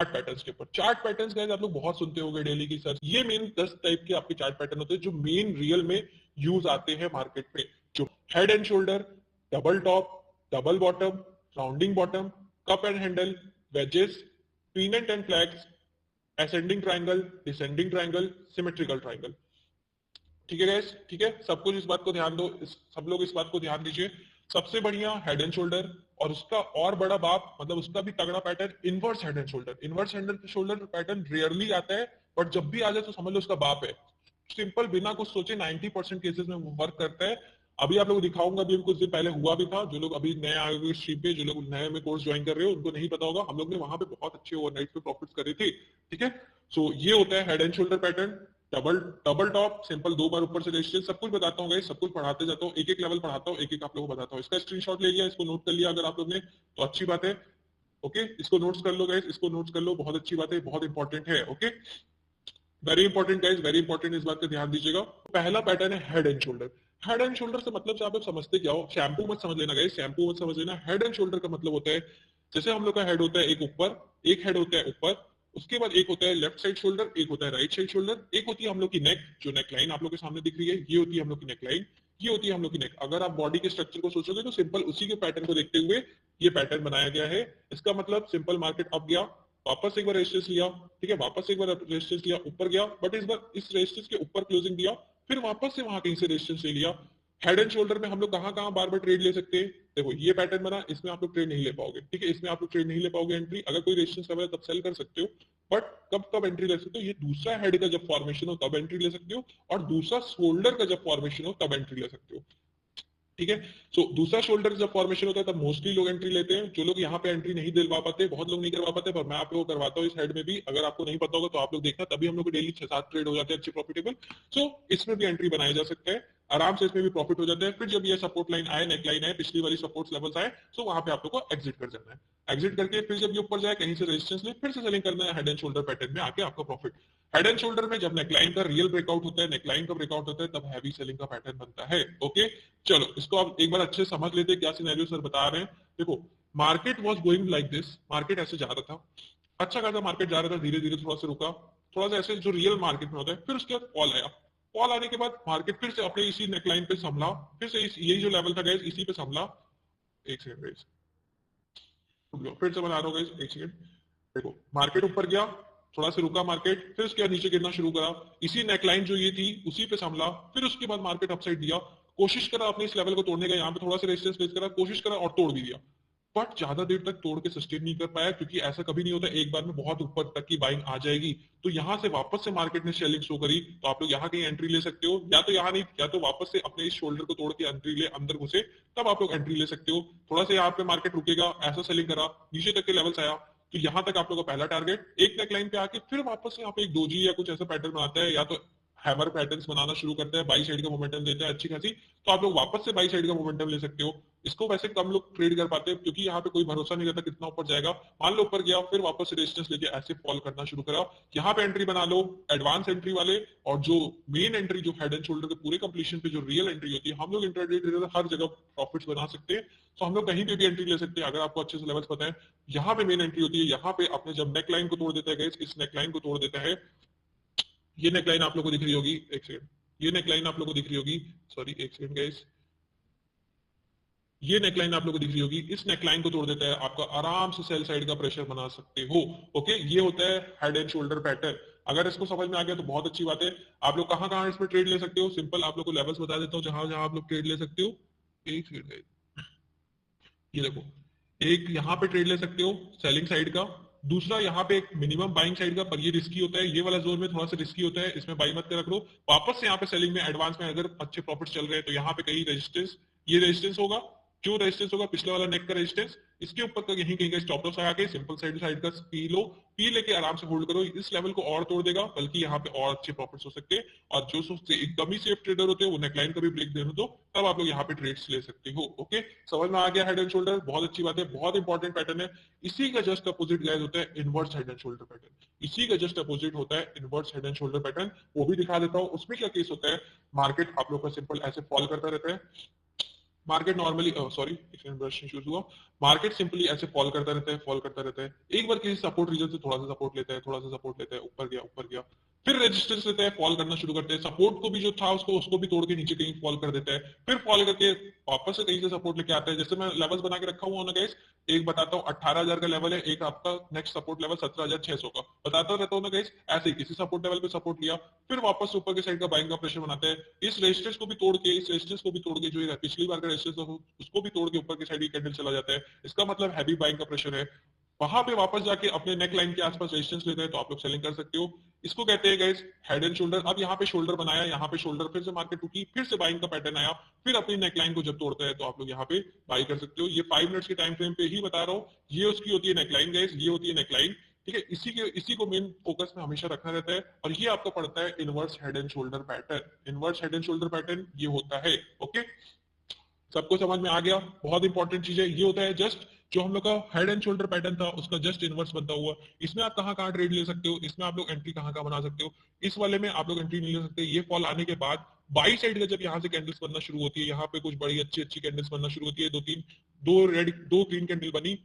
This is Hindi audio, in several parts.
चार्ट पैटर्न्स के ऊपर। चार्ट पैटर्न्स गाइस आप लोग बहुत सुनते होंगे डेली की सर, ये मेन 10 टाइप के आपके चार्ट पैटर्न होते हैं जो मेन रियल में यूज आते हैं मार्केट में। जो head and shoulder, double top, double bottom, rounding bottom, cup and handle, wages, peanut and flags, ascending triangle, descending triangle, symmetrical triangle. ठीक है गैस, ठीक है, सब कुछ इस बात को ध्यान दो, सब लोग इस बात को ध्यान दीजिए। सबसे बढ़िया हेड एंड शोल्डर, और उसका और बड़ा बाप मतलब उसका भी तगड़ा pattern inverse head and shoulder. Inverse head and shoulder pattern rarely आता है, बट जब भी आ जाए तो समझ लो उसका बाप है। सिंपल बिना कुछ सोचे 90% केसेस में वो वर्क करता है। अभी आप लोग दिखाऊंगा, अभी कुछ दिन पहले हुआ भी था। जो लोग अभी नए आए हुए स्ट्रीम पे, जो लोग नए में कोर्स ज्वाइन कर रहे हो, उनको नहीं पता होगा, हम लोग ने वहां पे बहुत अच्छे ओवरनाइट पे प्रॉफिट्स करे थे। ठीक है, सो ये होता है head and shoulder pattern. Double double top simple, 2 बार ऊपर से रेजिस्टेंस, सब कुछ बताता हूँ, सब कुछ पढ़ाते जाता हूँ, एक एक लेवल पढ़ाता हूँ, एक एक आप लोगों को बताता हूँ। इसका स्क्रीनशॉट ले लिया, इसको नोट कर लिया अगर आप लोग ने तो अच्छी बात है। ओके, इसको नोट्स कर लो गाइस, इसको नोट्स कर लो, बहुत अच्छी बात है, बहुत इंपॉर्टेंट है। Okay, very important guys, very important, इस बात का ध्यान दीजिएगा। पहला पैटर्न है head and shoulder. Head and shoulder से मतलब से आप लोग समझते क्या हो, शैम्पू मत समझ लेना गाइस, शैम्पू मत समझ लेना। हेड एंड शोल्डर का मतलब होता है, जैसे हम लोग का हेड होता है एक ऊपर, एक हेड होता है ऊपर, उसके बाद एक होता है लेफ्ट साइड शोल्डर, एक होता है राइट साइड शोल्डर, एक होती है हम लोग की नेक, जो नेक लाइन आप लोग के सामने दिख रही है, ये होती है हम लोग की नेक लाइन, ये होती है हम लोग की नेक। अगर आप बॉडी के स्ट्रक्चर को सोचोगे तो सिंपल उसी के पैटर्न को देखते हुए ये पैटर्न बनाया गया है। इसका मतलब सिंपल मार्केट अप गया, वापस एक बार रेजिस्टेंस लिया, ठीक है, वापस एक बार रेजिस्टेंस लिया, ऊपर गया, बट इस बार इस रेजिस्टेंस के ऊपर क्लोजिंग दिया, फिर वापस से वहां कहीं से रेजिस्टेंस ले लिया। हेड एंड शोल्डर में हम लोग कहां कहां बार बार ट्रेड ले सकते हैं, देखो ये पैटर्न बना, इसमें आप लोग ट्रेड नहीं ले पाओगे, ठीक है, इसमें आप लोग ट्रेड नहीं ले पाओगे एंट्री, अगर कोई रेजिस्टेंस लेवल है तब सेल कर सकते हो, बट कब कब एंट्री ले सकते हो, ये दूसरा हेड का जब फॉर्मेशन हो तब एंट्री ले सकते हो, और दूसरा शोल्डर का जब फॉर्मेशन हो तब एंट्री ले सकते हो। ठीक है, सो दूसरा शोल्डर जब फॉर्मेशन होता है तब मोस्टली लोग एंट्री लेते हैं। जो लोग यहाँ पे एंट्री नहीं दिलवा पाते, बहुत लोग नहीं करवा पाते, पर मैं आप लोगों को करवाता हूँ इस हेड में भी। अगर आपको नहीं पता होगा तो आप लोग देखना, तभी हम लोग डेली 6-7 ट्रेड हो जाते हैं अच्छे प्रॉफिटेबल। सो इसमें भी एंट्री बनाया जा सकता है आराम से, इसमें भी प्रॉफिट हो जाता है। फिर जब ये सपोर्ट लाइन आए, नेक लाइन आए, पिछली वाली सपोर्ट लेवल्स आए, तो वहां पे आप लोग को एग्जिट कर जाना है। एग्जिट करके फिर जब ये ऊपर जाए, कहीं से रेजिस्टेंस ले, फिर से सेलिंग करना है हेड एंड शोल्डर पैटर्न में आके आपका प्रॉफिट। हेड एंड शोल्डर में जब नेकलाइन का रियल ब्रेकआउट होता है, नेकलाइन का ब्रेकआउट होता है, तब हैवी सेलिंग का पैटर्न बनता है। ओके, चलो इसको आप एक बार अच्छे से समझ लेते हैं क्या सिनेरियो सर बता रहे हैं। देखो, market was going like this, market ऐसे जा रहा था, अच्छा खासा मार्केट जा रहा था, धीरे धीरे थोड़ा सा रुका, थोड़ा सा ऐसे जो रियल मार्केट में होता है, फिर उसके बाद फॉल आया। फॉल आने के बाद मार्केट फिर से अपने इसी नेकलाइन पे संभला, फिर से यही जो लेवल था गैस इसी पे संभला। एक सेकंड गैस, फिर से बना रहा हूँ गैस, एक सेकंड। देखो, मार्केट ऊपर गया, थोड़ा सा रुका मार्केट, फिर उसके बाद नीचे गिरना शुरू करा, इसी नेकलाइन जो ये थी उसी पे संभला, फिर उसके बाद मार्केट अपसाइड दिया, कोशिश करा अपने इस लेवल को तोड़ने का, यहाँ पे थोड़ा सा रेजिस्टेंस फेस करा, कोशिश करा और तोड़ भी दिया, बट ज्यादा देर तक तोड़ के सस्टेन नहीं कर पाया, क्योंकि ऐसा कभी नहीं होता एक बार में बहुत ऊपर तक की बाइंग आ जाएगी। तो यहां से वापस से मार्केट ने सेलिंग शो करी, तो आप लोग यहाँ कहीं एंट्री ले सकते हो, या तो यहाँ नहीं, या तो वापस से अपने इस शोल्डर को तोड़ के एंट्री ले, अंदर घुसे, तब आप लोग एंट्री ले सकते हो। थोड़ा सा यहाँ पे मार्केट रुकेगा, ऐसा सेलिंग करा, नीचे तक के लेवल्स आया, तो यहाँ तक आप लोगों का पहला टारगेट। एक नेक लाइन पे आके फिर वापस से यहाँ पे एक दोजी या कुछ ऐसा पैटर्न बनाता है, या तो हैमर पैटर्न्स बनाना शुरू करता है, बाई साइड का मोमेंटम देता है अच्छी खासी, तो आप लोग वापस से बाई साइड का मोमेंटम ले सकते हो। इसको वैसे कम लोग ट्रेड कर पाते हैं, क्योंकि यहाँ पे कोई भरोसा नहीं रहता कितना ऊपर जाएगा। मान लो ऊपर गया, फिर वापस से रेजिस्टेंस लेके ऐसे फॉल करना शुरू करा, यहाँ पे एंट्री बना लो एडवांस एंट्री वाले, और जो मेन एंट्री जो हेड एंड शोल्डर के पूरे कंप्लीशन पे जो रियल एंट्री होती है, हम लोग इंट्राडे ट्रेडर हर जगह प्रॉफिट्स बना सकते हैं, तो हम लोग कहीं पे भी एंट्री ले सकते हैं अगर आपको अच्छे से लेवल्स पता है। यहाँ पे मेन एंट्री होती है, यहाँ पे अपने जब नेक लाइन को तोड़ देता है, इस नेक लाइन को तोड़ देता है, ये नेकलाइन आप लोगों को दिख रही होगी, एक सेकंड, ये नेकलाइन आप लोगों को दिख रही होगी, सॉरी एक सेकंड गाइस, ये नेकलाइन आप लोगों को दिख रही होगी, इस नेकलाइन को तोड़ देता है, आपका आराम से सेल साइड का प्रेशर बना सकते हो। ओके, ये होता है हेड एंड शोल्डर पैटर्न। अगर इसको समझ में आ गया तो बहुत अच्छी बात है। आप लोग कहां कहां इसमें ट्रेड ले सकते हो, सिंपल आप लोग को लेवल्स बता देता हूँ जहां जहां आप लोग ट्रेड ले सकते हो। एक सेकंड, ये देखो, एक यहाँ पे ट्रेड ले सकते हो सेलिंग साइड का, दूसरा यहाँ पे एक मिनिमम बाइंग साइड का, पर ये रिस्की होता है, ये वाला जोन में थोड़ा सा रिस्की होता है, इसमें बाई मत कर रख लो। वापस से यहाँ पे सेलिंग में एडवांस में अगर अच्छे प्रॉफिट चल रहे हैं तो यहाँ पे कहीं रेजिस्टेंस, ये रेजिस्टेंस होगा, जो रेजिस्टेंस होगा पिछले वाला नेक का रेजिस्टेंस, इसके ऊपर का यहीं कहीं का स्टॉप लॉस लगा के सिंपल साइड साइड का पी लो, पी लेके आराम से होल्ड करो, इस लेवल को और तोड़ देगा, बल्कि यहाँ पे और अच्छे प्रॉफिट्स हो सकते हैं। और जो एकदम ही सेफ ट्रेडर होते हैं वो नेकलाइन का भी ब्रेक देने दो, तब आप लोग यहाँ पे ट्रेड्स ले सकते हो। ओके, समझ में आ गया हेड एंड शोल्डर, बहुत अच्छी बात है, बहुत इंपॉर्टेंट पैटर्न है। इसी का जस्ट अपोजिट गाइस होता है inverse head and shoulder pattern, इसी का जस्ट अपोजिट होता है inverse head and shoulder pattern, वो भी दिखा देता हूँ। उसमें क्या केस होता है, मार्केट आप लोग का सिंपल ऐसे फॉल करता रहता है, मार्केट नॉर्मली सॉरी इश्यूज हुआ। मार्केट सिंपली ऐसे फॉल करता रहता है, फॉल करता रहता है, एक बार किसी सपोर्ट रीजन से थोड़ा सा सपोर्ट लेता है, थोड़ा सा सपोर्ट लेता है, ऊपर गया, फिर रेजिस्टेंस लेता है, फॉल करना शुरू करते हैं, सपोर्ट को भी जो था उसको भी तोड़ के नीचे कहीं फॉल कर देता है, फिर फॉल करके वापस से कहीं से सपोर्ट लेके आता है। जैसे मैं लेवल्स बना के रखा हुआ ना गाइस, एक बताता हूँ 18,000 का लेवल है, एक आपका नेक्स्ट सपोर्ट लेवल 17,600 का बताता रहता हूँ ना गाइस। ऐसे ही किसी सपोर्ट लेवल पे सपोर्ट लिया, फिर वापस ऊपर के साइड का बाइंग का प्रेशर बनाते हैं, इस रेजिस्टेंस को भी तोड़ के, इस रेजिस्टेंस को भी तोड़ के, जो ये पिछली बार का रेजिस्टेंस उसको भी तोड़ के ऊपर की साइड कैंडल चला जाता है। इसका मतलब हैवी बाइंग का प्रेशर है। वहां पे वापस जाके अपने नेक लाइन के आसपास रेजिस्टेंस लेते हैं, तो आप लोग सेलिंग कर सकते हो। इसको कहते हैं गाइस हेड एंड शोल्डर। अब यहाँ पे शोल्डर बनाया, यहाँ पे शोल्डर, फिर से मार्केट टूटी, फिर से बाइंग का पैटर्न आया, फिर अपनी नेकलाइन को जब तोड़ता है तो आप लोग यहाँ पे बाई कर सकते हो। ये 5 मिनट्स के टाइम फ्रेम पे ही बता रहा हूँ। ये उसकी होती है नेकलाइन गाइस, ये होती है नेकलाइन, ठीक है। इसी को मेन फोकस में हमेशा रखना रहता है। और ये आपको पड़ता है inverse head and shoulder pattern. Inverse head and shoulder pattern ये होता है, ओके। सबको समझ में आ गया? बहुत इंपॉर्टेंट चीज है। ये होता है जस्ट जो हम लोग का हेड एंड शोल्डर पैटर्न था उसका जस्ट इनवर्स बनता हुआ। इसमें आप कहाँ कहाँ ट्रेड ले सकते हो, इसमें आप लोग एंट्री कहाँ कहाँ बना सकते हो। इस वाले में आप लोग एंट्री नहीं ले सकते। ये फॉल आने के बाद बाई साइड का जब यहाँ से कैंडल्स बनना शुरू होती है, यहाँ पे कुछ बड़ी अच्छी अच्छी कैंडल्स बनना शुरू होती है, दो ग्रीन कैंडल बनी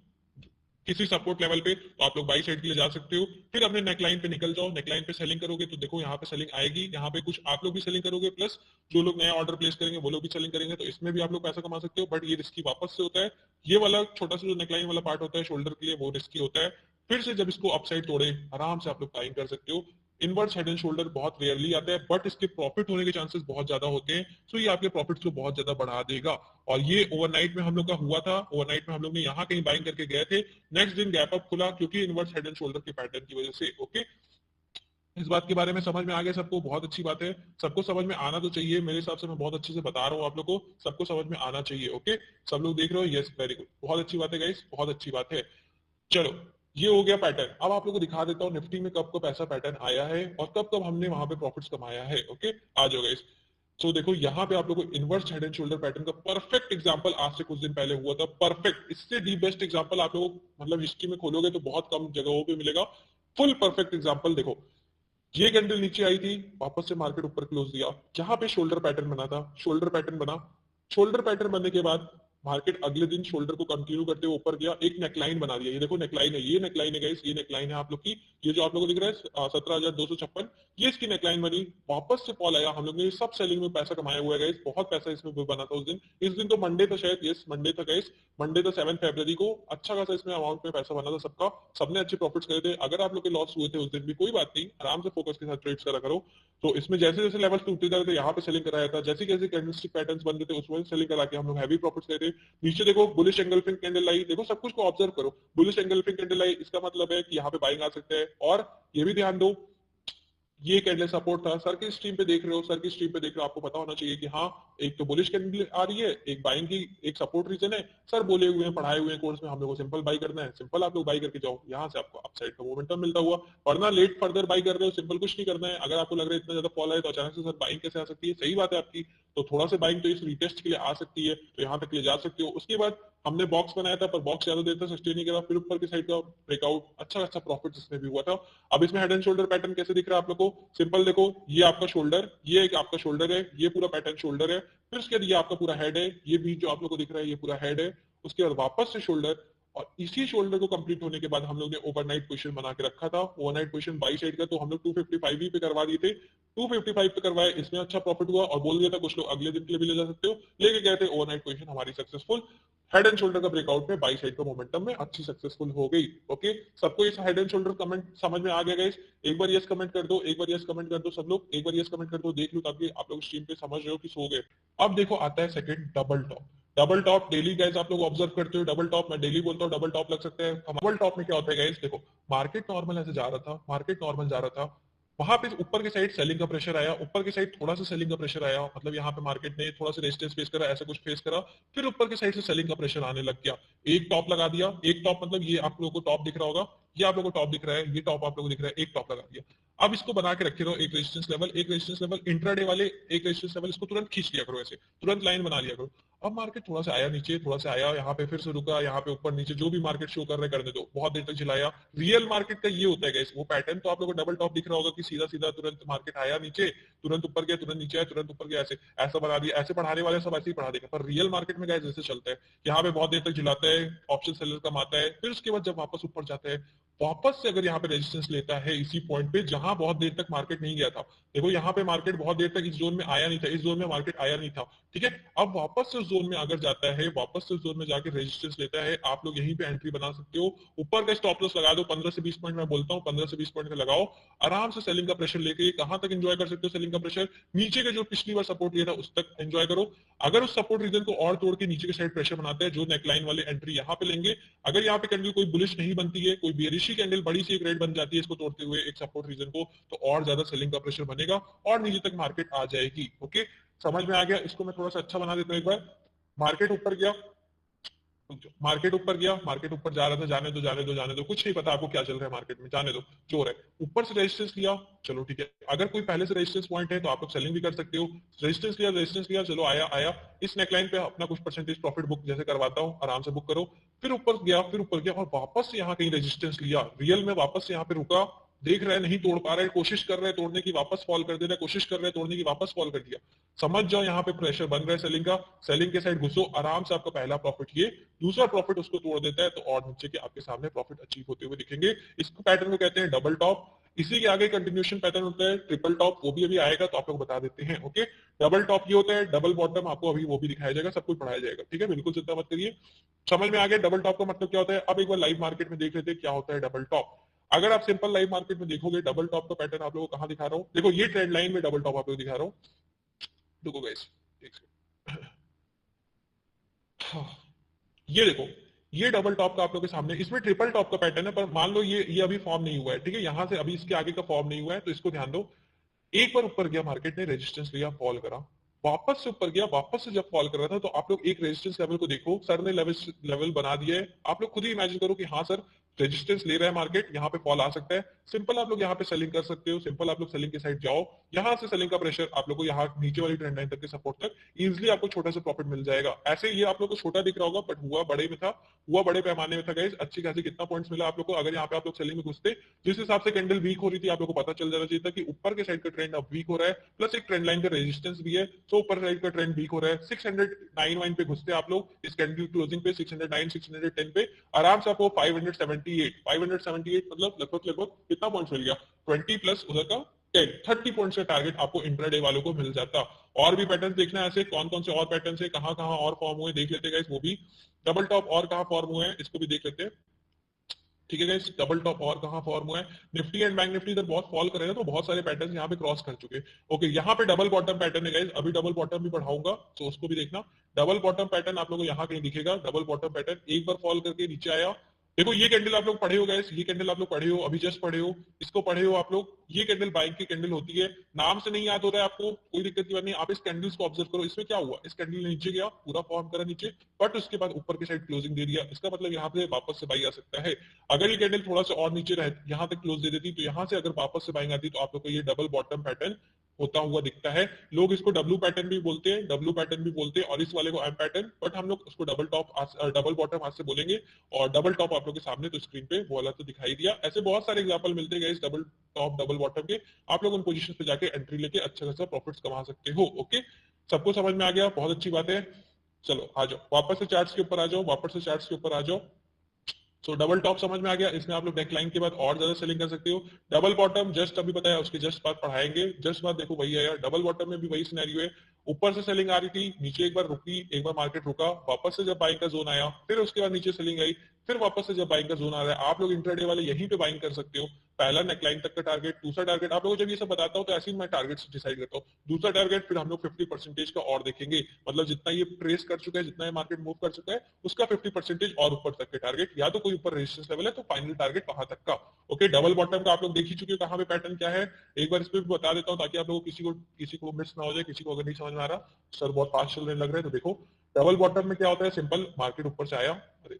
किसी सपोर्ट लेवल पे, तो आप लोग बाई साइड के लिए जा सकते हो। फिर अपने नेकलाइन पे निकल जाओ, नेकलाइन पे सेलिंग करोगे तो देखो यहाँ पे सेलिंग आएगी, यहाँ पे कुछ आप लोग भी सेलिंग करोगे, प्लस जो लोग नया ऑर्डर प्लेस करेंगे वो लोग भी सेलिंग करेंगे, तो इसमें भी आप लोग पैसा कमा सकते हो। बट ये रिस्की वापस से होता है। ये वाला छोटा सा जो नेकलाइन वाला पार्ट होता है शोल्डर के लिए, वो रिस्की होता है। फिर से जब इसको अपसाइड तोड़े, आराम से आप लोग बाइंग कर सकते हो। इनवर्स हेड एंड शोल्डर बहुत रेयरली आता है, बट इसके प्रॉफिट होने के चांसेस बहुत ज्यादा होते हैं। सो ये आपके प्रॉफिट्स को बहुत ज्यादा बढ़ा देगा। और ये ओवरनाइट में हम लोग का हुआ था। ओवरनाइट में हम लोग ने यहाँ कहीं बाइंग करके गए थे, नेक्स्ट दिन गैप अप खुला क्योंकि इनवर्स हेड एंड शोल्डर के पैटर्न की वजह से, ओके। इस बात के बारे में समझ में आ गया सबको? बहुत अच्छी बात है। सबको समझ में आना तो चाहिए, मेरे हिसाब से मैं बहुत अच्छे से बता रहा हूँ आप लोग को, सबको समझ में आना चाहिए, ओके। सब लोग देख रहे हो? यस, वेरी गुड, बहुत अच्छी बात है गाइस, बहुत अच्छी बात है। चलो, ये हो गया पैटर्न। अब आप लोगों को दिखा देता हूँ निफ्टी में कब कब ऐसा पैटर्न आया है और कब कब हमने वहां पे प्रॉफिट्स कमाया है, ओके। आ जाओ गाइस। सो देखो यहाँ पे आप लोगों को inverse head and shoulder pattern का परफेक्ट एग्जांपल आज से कुछ दिन पहले हुआ था। परफेक्ट, इससे दी बेस्ट एग्जांपल आप लोगों को मतलब हिस्ट्री में खोलोगे तो बहुत कम जगहों पे मिलेगा। फुल परफेक्ट एग्जांपल देखो। ये कैंडल नीचे आई थी, वापस से मार्केट ऊपर क्लोज दिया, यहाँ पे शोल्डर पैटर्न बना था, शोल्डर पैटर्न बना। शोल्डर पैटर्न बनने के बाद मार्केट अगले दिन शोल्डर को कंटिन्यू करते हुए ऊपर गया, एक नेकलाइन बना दिया। ये देखो नेकलाइन है, ये नेकलाइन है गाइस, ये नेकलाइन है आप लोग की। ये जो आप लोगों को दिख रहा है 17,256, ये इसकी नेकलाइन बनी। वापस से फॉल आया, हम लोग ने सब सेलिंग में पैसा कमाया हुआ है गाइस, बहुत पैसा इसमें बना था उस दिन। इस दिन तो मंडे था शायद, यस मंडे था गाइस, मंडे था 7 फरवरी को। अच्छा खासा इसमें अमाउंट में पैसा बना था सबका, सबने अच्छे प्रॉफिट्स करे थे। अगर आप लोग के लॉस हुए थे उस दिन भी कोई बात नहीं, आराम से फोकस के साथ ट्रेड्स करा करो। तो इसमें जैसे जैसे लेवल टूटते जा रहे थे यहाँ पे सेलिंग कराया था, जैसे जैसे कैंडलस्टिक पैटर्न्स बन रहे थे उसमें सेलिंग करा के हम लोग हैवी प्रॉफिट्स ले थे। नीचे देखो बुलिश एंगल्फिंग कैंडल आई, देखो सब कुछ को ऑब्जर्व करो। बुलिश एंगल्फिंग कैंडल आई, इसका मतलब है कि यहाँ पे बाइंग आ सकते हैं। और ये भी ध्यान दो, ये कैंडल सपोर्ट था। सर की स्ट्रीम पे देख रहे हो, सर की स्ट्रीम पे देख रहे हो, आपको पता होना चाहिए कि हाँ एक तो बुलिश कैंडल आ रही है, एक बाइंग की एक सपोर्ट रीजन है। सर बोले हुए हैं, पढ़ाए हुए हैं कोर्स में, हम लोग को सिंपल बाई करना है, सिंपल आप लोग बाई करके जाओ, यहाँ से आपको अपसाइड का मोमेंटम मिलता हुआ। वरना लेट फर्दर बाई कर रहे हो, सिंपल कुछ नहीं करना है। अगर आपको लग रहा है इतना ज्यादा फॉल है तो अचानक से सर बाइंग कैसे आ सकती है, सही बात है आपकी। तो थोड़ा सा बाइंग तो इस रिटेस्ट के लिए आ सकती है, तो यहाँ तक ले जा सकते हो। उसके बाद हमने बॉक्स बनाया था, पर बॉक्स ज्यादा देर तक सस्टेन नहीं करा, फिर ऊपर की साइड का ब्रेकआउट, अच्छा अच्छा प्रॉफिट इसमें भी हुआ था। अब इसमें हेड एंड शोल्डर पैटर्न कैसे दिख रहा है आप लोग को? सिंपल देखो, ये आपका शोल्डर, ये एक आपका शोल्डर है, ये पूरा पैटर्न शोल्डर है। फिर उसके बाद ये आपका पूरा हेड है, ये बीच जो आप लोग को दिख रहा है ये पूरा हेड है। उसके बाद वापस से शोल्डर, और इसी शोल्डर को कंप्लीट होने के बाद हम लोग ने ओवरनाइट पोजीशन बना के रखा था। ओवरनाइट पोजीशन बाई साइड का, तो हम लोग 255 ही पे करवा दिए थे, 255 पे करवाए, इसमें अच्छा प्रॉफिट हुआ। और बोल दिया था कुछ लोग अगले दिन के लिए भी ले जा सकते हो, लेके गए थे। ओवरनाइट पोजीशन हमारी सक्सेसफुल, हेड एंड शोल्डर का ब्रेकआउट में बाई साइड का मोमेंटम में अच्छी सक्सेसफुल हो गई, ओके। सबको इस हेड एंड शोल्डर कमेंट समझ में आ गया गाइस? एक बार यस कमेंट कर दो, एक बार यस कमेंट कर दो सब लोग, एक बार यस कमेंट कर दो, देख लो ताकि आप लोग स्ट्रीम पे समझ रहे हो कि सो गए। अब देखो आता है second double top. Double top daily guys आप लोग ऑब्जर्व करते हो, डबल टॉप मैं डेली बोलता हूँ डबल टॉप लग सकते हैं। डबल टॉप में क्या होता है गाइस? देखो मार्केट नॉर्मल ऐसे जा रहा था, मार्केट नॉर्मल जा रहा था, वहां पे ऊपर की साइड सेलिंग का प्रेशर आया, ऊपर की साइड थोड़ा सा सेलिंग का प्रेशर आया, मतलब यहाँ पे मार्केट ने थोड़ा सा रेजिस्टेंस फेस करा, ऐसा कुछ फेस करा, फिर ऊपर की साइड से सेलिंग का प्रेशर आने लग गया। एक टॉप लगा दिया, एक टॉप मतलब ये आप लोगों को टॉप दिख रहा होगा, ये आप लोगों को टॉप दिख रहा है, ये टॉप आप लोगों को दिख रहा है, एक टॉप लगा दिया। अब इसको बना के रखे रहो, एक रेजिस्टेंस लेवल, एक रेजिस्टेंस लेवल इंट्राडे वाले, एक रेजिस्टेंस लेवल, इसको तुरंत खींच लिया करो, ऐसे तुरंत लाइन बना लिया करो। अब मार्केट थोड़ा सा आया नीचे, थोड़ा सा आया, यहाँ पे फिर से रुका, यहाँ पे ऊपर नीचे, जो भी मार्केट शो कर रहे करने दो, बहुत देर तक चिल्लाया। रियल मार्केट का ये होता है गाइस, वो पैटर्न तो आप लोगों को डबल टॉप दिख रहा होगा कि सीधा सीधा तुरंत मार्केट आया नीचे, तुरंत ऊपर गया, तुरंत नीचे आया, तुरंत ऊपर गया, ऐसे ऐसा बना दिया। ऐसे पढ़ाने वाले सब ऐसे ही पढ़ा देगा, पर रियल मार्केट में गाइस जैसे चलता है, यहाँ पे बहुत देर तक झिलाता है, ऑप्शन सेलर कमाता है, फिर उसके बाद जब वापस ऊपर जाता है, वापस से अगर यहाँ पे रेजिस्टेंस लेता है इसी पॉइंट पे जहां बहुत देर तक मार्केट नहीं गया था। देखो यहाँ पे मार्केट बहुत देर तक इस जोन में आया नहीं था, इस जोन में मार्केट आया नहीं था, ठीक है। अब वापस से उस जोन में अगर जाता है, वापस से उस जोन में जाके रेजिस्टेंस लेता है, आप लोग यहीं पे एंट्री बना सकते हो। ऊपर का स्टॉप लॉस लगा दो 15 से 20 पॉइंट, मैं बोलता हूँ 15 से 20 पॉइंट का लगाओ, आराम से सेलिंग का प्रेशर लेके कहां तक एंजॉय कर सकते हो सेलिंग का प्रेशर, नीचे के जो पिछली बार सपोर्ट लिया था उस तक एंजॉय करो। अगर उस सपोर्ट रीजन को और तोड़ के नीचे के साइड प्रेशर बनाते हैं, जो नेकलाइन वाले एंट्री यहाँ पे लेंगे, अगर यहाँ पे कैंडल कोई बुलिश नहीं बनती है, कोई बेरिशी कैंडल बड़ी सी एक रेड बन जाती है इसको तोड़ते हुए एक सपोर्ट रीजन को, तो और ज्यादा सेलिंग का प्रेशर बनेगा और नीचे तक मार्केट आ जाएगी। ओके, समझ में आ गया? इसको मैं थोड़ा सा अच्छा बना देता हूँ एक बार। मार्केट ऊपर गया, मार्केट ऊपर गया, मार्केट ऊपर जा रहा था, जाने दो जाने दो जाने दो, कुछ नहीं पता आपको क्या चल रहा है मार्केट में, जाने दो, चोर है। ऊपर से रेजिस्टेंस लिया, चलो ठीक है, अगर कोई पहले से रेजिस्टेंस पॉइंट है तो आप लोग सेलिंग भी कर सकते हो। रेजिस्टेंस लिया, चलो आया आया, इस नेकलाइन पे अपना कुछ परसेंटेज प्रॉफिट बुक जैसे करवाता हूँ, आराम से बुक करो। फिर ऊपर गया, फिर ऊपर गया और वापस से यहाँ कहीं रेजिस्टेंस लिया, रियल में वापस से यहाँ पे रुका, देख रहे हैं नहीं तोड़ पा रहे, कोशिश कर रहे हैं तोड़ने की, वापस फॉल कर दे रहे, कोशिश कर रहे हैं तोड़ने की, वापस फॉल कर दिया। समझ जाओ यहाँ पे प्रेशर बन रहा है सेलिंग का, सेलिंग के साइड घुसो, आराम से आपका पहला प्रॉफिट ये, दूसरा प्रॉफिट उसको तोड़ देता है तो और नीचे के आपके सामने प्रॉफिट अचीव होते हुए दिखेंगे। इसको पैटर्न को कहते हैं डबल टॉप। इसी के आगे कंटिन्यूशन पैटर्न होता है ट्रिपल टॉप, वो भी अभी आएगा तो आप लोग बता देते हैं। ओके, डबल टॉप ये होता है, डबल बॉटम आपको अभी वो भी दिखाया जाएगा, सब कुछ पढ़ाया जाएगा, ठीक है, बिल्कुल चिंता मत करिए। समझ में आ गया डबल टॉप का मतलब क्या होता है? अब एक बार लाइव मार्केट में देख लेते हैं क्या होता है डबल टॉप। अगर आप सिंपल लाइव मार्केट में देखोगे, डबल टॉप का पैटर्न आप लोगों को कहां दिखा रहा हूं, देखो ये ट्रेंड लाइन में डबल टॉप आप लोग दिखा रहा हूं, देखो गाइस, ये देखो, ये डबल टॉप का आप लोग के सामने, इसमें ट्रिपल टॉप का पैटर्न है, पर मान लो ये अभी फॉर्म नहीं हुआ है, ठीक है, यहां से अभी इसके आगे का फॉर्म नहीं हुआ है, तो इसको ध्यान दो। एक बार ऊपर गया मार्केट ने, रेजिस्टेंस लिया, फॉल करा, वापस से ऊपर गया, वापस से जब फॉल कर रहा था तो आप लोग एक रेजिस्टेंस लेवल को देखो, सर ने लेवल बना दिया है, आप लोग खुद ही इमेजिन करो कि हाँ सर रेजिस्टेंस ले रहा है मार्केट, यहाँ पे फॉल आ सकता है, सिंपल आप लोग यहाँ पे सेलिंग कर सकते हो, सिंपल आप लोग सेलिंग के साइड जाओ, यहाँ से सेलिंग का प्रेशर आप लोग को यहाँ नीचे वाली ट्रेंड लाइन तक के सपोर्ट तक इजिली आपको छोटा सा प्रॉफिट मिल जाएगा। ऐसे ये आप लोग को छोटा दिख रहा होगा बट हुआ बड़े में था, हुआ बड़े पैमाने में था गाइस, अच्छी खासी कितना पॉइंट्स मिला आप लोग को अगर यहाँ पे आप लोग सेलिंग में घुसते। जिस हिसाब से कैंडल वीक हो रही थी आप लोग को पता चल जाना चाहिए था कि ऊपर के साइड का ट्रेंड अब वीक हो रहा है, प्लस एक ट्रेंड लाइन का रेजिस्टेंस भी है, तो ऊपर साइड का ट्रेंड वीक हो रहा है। 609 वाइन पे घुसते आप लोग इस कैंडल क्लोजिंग पे, 609 610 पे आराम से आपको 578 मतलब लगभग कितना पॉइंट्स मिल गया, 20 प्लस उधर का 30 पॉइंट्स का टारगेट आपको इंट्राडे वालों को मिल जाता। और भी पैटर्न देखना है ऐसे, कौन कौन से और पैटर्न है, कहां कहां और फॉर्म हुए देख लेते गाइस, वो भी डबल टॉप और कहां फॉर्म हुए हैं इसको भी देख लेते हैं, ठीक है गाइस, डबल टॉप और कहां फॉर्म हुआ है। निफ्टी एंड बैंक निफ्टी इधर बहुत फॉल कर रहे हैं, तो बहुत सारे पैटर्न यहाँ पे क्रॉस कर चुके हैं। ओके, यहाँ पे डबल बॉटम पैटर्न है गाइस, अभी डबल बॉटम भी पढ़ाऊंगा तो उसको भी देखना। डबल बॉटम पैटर्न आप लोगों को यहाँ कहीं दिखेगा, डबल बॉटम पैटर्न एक बार फॉल करके नीचे आया, देखो ये कैंडल आप लोग पढ़े हो गाइस, ये कैंडल आप लोग पढ़े हो, अभी जस्ट पढ़े हो, इसको पढ़े हो आप लोग, ये कैंडल बाइंग की कैंडल होती है, नाम से नहीं याद हो रहा है आपको, कोई दिक्कत की बात नहीं, आप इस कैंडल्स को ऑब्जर्व करो, इसमें क्या हुआ, इस कैंडल ने नीचे गया, पूरा फॉर्म करा नीचे, बट उसके बाद ऊपर की साइड क्लोजिंग दे दिया, इसका मतलब यहाँ पे वापस से बाई आ सकता है। अगर ये कैंडल थोड़ा सा और नीचे रहे, यहाँ तक क्लोज दे देती, तो यहाँ से अगर वापस से बाइंग आती तो आप लोग को ये डबल बॉटम पैटर्न होता हुआ दिखता है। लोग इसको डब्लू पैटर्न भी बोलते हैं, डब्लू पैटर्न भी बोलते हैं, और इस वाले को एम पैटर्न, बट हम लोग उसको डबल टॉप डबल बॉटम आज से बोलेंगे। और डबल टॉप आप लोग के सामने तो स्क्रीन पे वो वाला तो दिखाई दिया, ऐसे बहुत सारे एग्जांपल मिलते हैं डबल टॉप डबल बॉटम के, आप लोग उन पोजीशन पे जाके एंट्री लेके अच्छा खासा प्रॉफिट्स कमा सकते हो। ओके, सबको समझ में आ गया, बहुत अच्छी बात है। चलो आ जाओ वापस से चार्ट्स के ऊपर आ जाओ, वापस से चार्ट्स के ऊपर आ जाओ। सो डबल टॉप समझ में आ गया, इसमें आप लोग नेकलाइन के बाद और ज्यादा सेलिंग कर सकते हो। डबल बॉटम जस्ट अभी बताया, उसके जस्ट बाद पढ़ाएंगे, जस्ट बाद देखो वही आया, डबल बॉटम में भी वही सिनेरियो है, ऊपर से सेलिंग आ रही थी, नीचे एक बार रुकी, एक बार मार्केट रुका, वापस से जब बाइंग का जोन आया, फिर उसके बाद नीचे सेलिंग आई, फिर वापस से जब बाइंग का जोन आ रहा है, आप लोग इंट्राडे वाले यहीं पे बाइंग कर सकते हो। पहला नेकलाइन तक का टारगेट, दूसरा टारगेट, आप लोगों को जब ये सब बताता हूँ तो ऐसे ही मैं टारगेट डिसाइड करता हूँ। दूसरा टारगेट फिर हम लोग 50% का और देखेंगे, मतलब जितना ये ट्रेस कर चुका है, जितना ये मार्केट मूव कर चुका है, उसका 50% और ऊपर तक के टारगेट, या तो कोई ऊपर रेजिस्टेंस लेवल है तो फाइनल टारगेट वहां तक का। ओके, डबल बॉटम का आप लोग देख ही चुके हो कहां पे पैटर्न क्या है, एक बार इस पे भी बता देता हूँ ताकि आप लोगों को किसी को मिस ना हो जाए, किसी को अगर नहीं समझ में आ रहा सर बहुत फास्ट चल रहे लग रहे हैं, तो देखो डबल बॉटम में क्या होता है, सिंपल मार्केट ऊपर से आया, अरे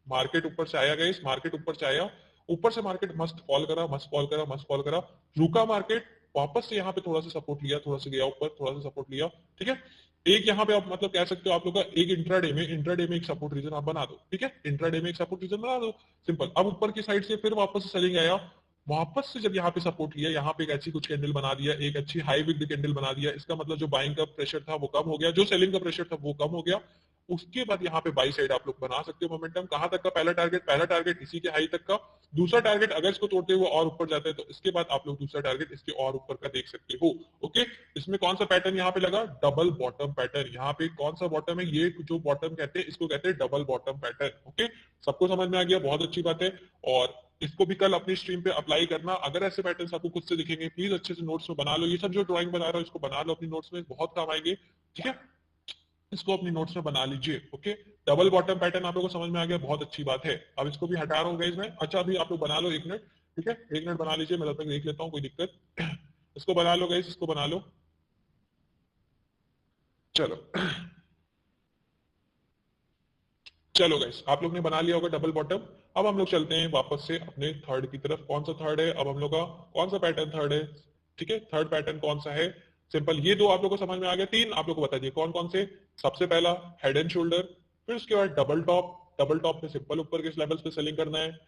मार्केट ऊपर से आया गाइस, मार्केट ऊपर से आया, ऊपर से मार्केट मस्त फॉल करा, मस्त फॉल करा, मस्त फॉल करा, रुका मार्केट, वापस से यहाँ पे थोड़ा सा सपोर्ट लिया, थोड़ा सा गया ऊपर, थोड़ा सा सपोर्ट लिया, ठीक है। एक यहाँ पे आप मतलब कह सकते हो आप लोग का एक इंट्राडे में एक सपोर्ट रीजन आप बना दो, ठीक है, इंट्राडे में एक सपोर्ट रीजन बना दो, सिंपल। अब ऊपर की साइड से फिर वापस से सेलिंग आया, वापस से जब यहाँ पे सपोर्ट लिया, यहाँ पे एक ऐसी कुछ कैंडल बना दिया, एक अच्छी हाई विक्ड कैंडल बना दिया, इसका मतलब जो बाइंग का प्रेशर था वो कम हो गया, जो सेलिंग का प्रेशर था वो कम हो गया। उसके बाद यहाँ पे बाई साइड आप लोग बना सकते हो मोमेंटम। कहां तक का पहला टारगेट इसी के हाई तक का, दूसरा टारगेट अगर इसको तोड़ते हुए और ऊपर जाते हैं तो इसके बाद आप लोग दूसरा टारगेट इसके और ऊपर का देख सकते हो। ओके, इसमें कौन सा पैटर्न यहाँ पे लगा, डबल बॉटम पैटर्न। यहाँ पे कौन सा बॉटम है, ये जो बॉटम कहते हैं इसको कहते हैं डबल बॉटम पैटर्न। ओके, सबको समझ में आ गया, बहुत अच्छी बात है। और इसको भी कल अपनी स्ट्रीम पे अप्लाई करना। अगर ऐसे पैटर्न्स आपको खुद से दिखेंगे प्लीज अच्छे से नोट्स में बना लो, ये सब जो ड्राइंग बना रहा हो इसको बना लो अपनी नोट्स में, बहुत काम आएंगे, ठीक है। इसको अपनी नोट्स में बना लीजिए। ओके, डबल बॉटम पैटर्न आप लोगों को समझ में आ गया, बहुत अच्छी बात है। अब इसको भी हटा रहा हूँ गाइस मैं। अच्छा अभी आप लोग बना लो 1 मिनट, ठीक है, 1 मिनट बना लीजिए, मैं तब तक देख लेता हूँ कोई दिक्कत। इसको बना लो गाइस, इसको बना लो, चलो। चलो गाइस, आप लोग ने बना लिया होगा डबल बॉटम। अब हम लोग चलते हैं वापस से अपने थर्ड की तरफ। कौन सा थर्ड है अब हम लोग का, कौन सा पैटर्न थर्ड है, ठीक है, थर्ड पैटर्न कौन सा है, सिंपल। ये दो आप लोग को समझ में आ गया, तीन आप लोग को बता दिए कौन कौन से। सबसे पहला हेड एंड शोल्डर, फिर उसके बाद डबल टॉप। डबल टॉप में सिंपल ऊपर के लेवल्स पे सेलिंग करना है।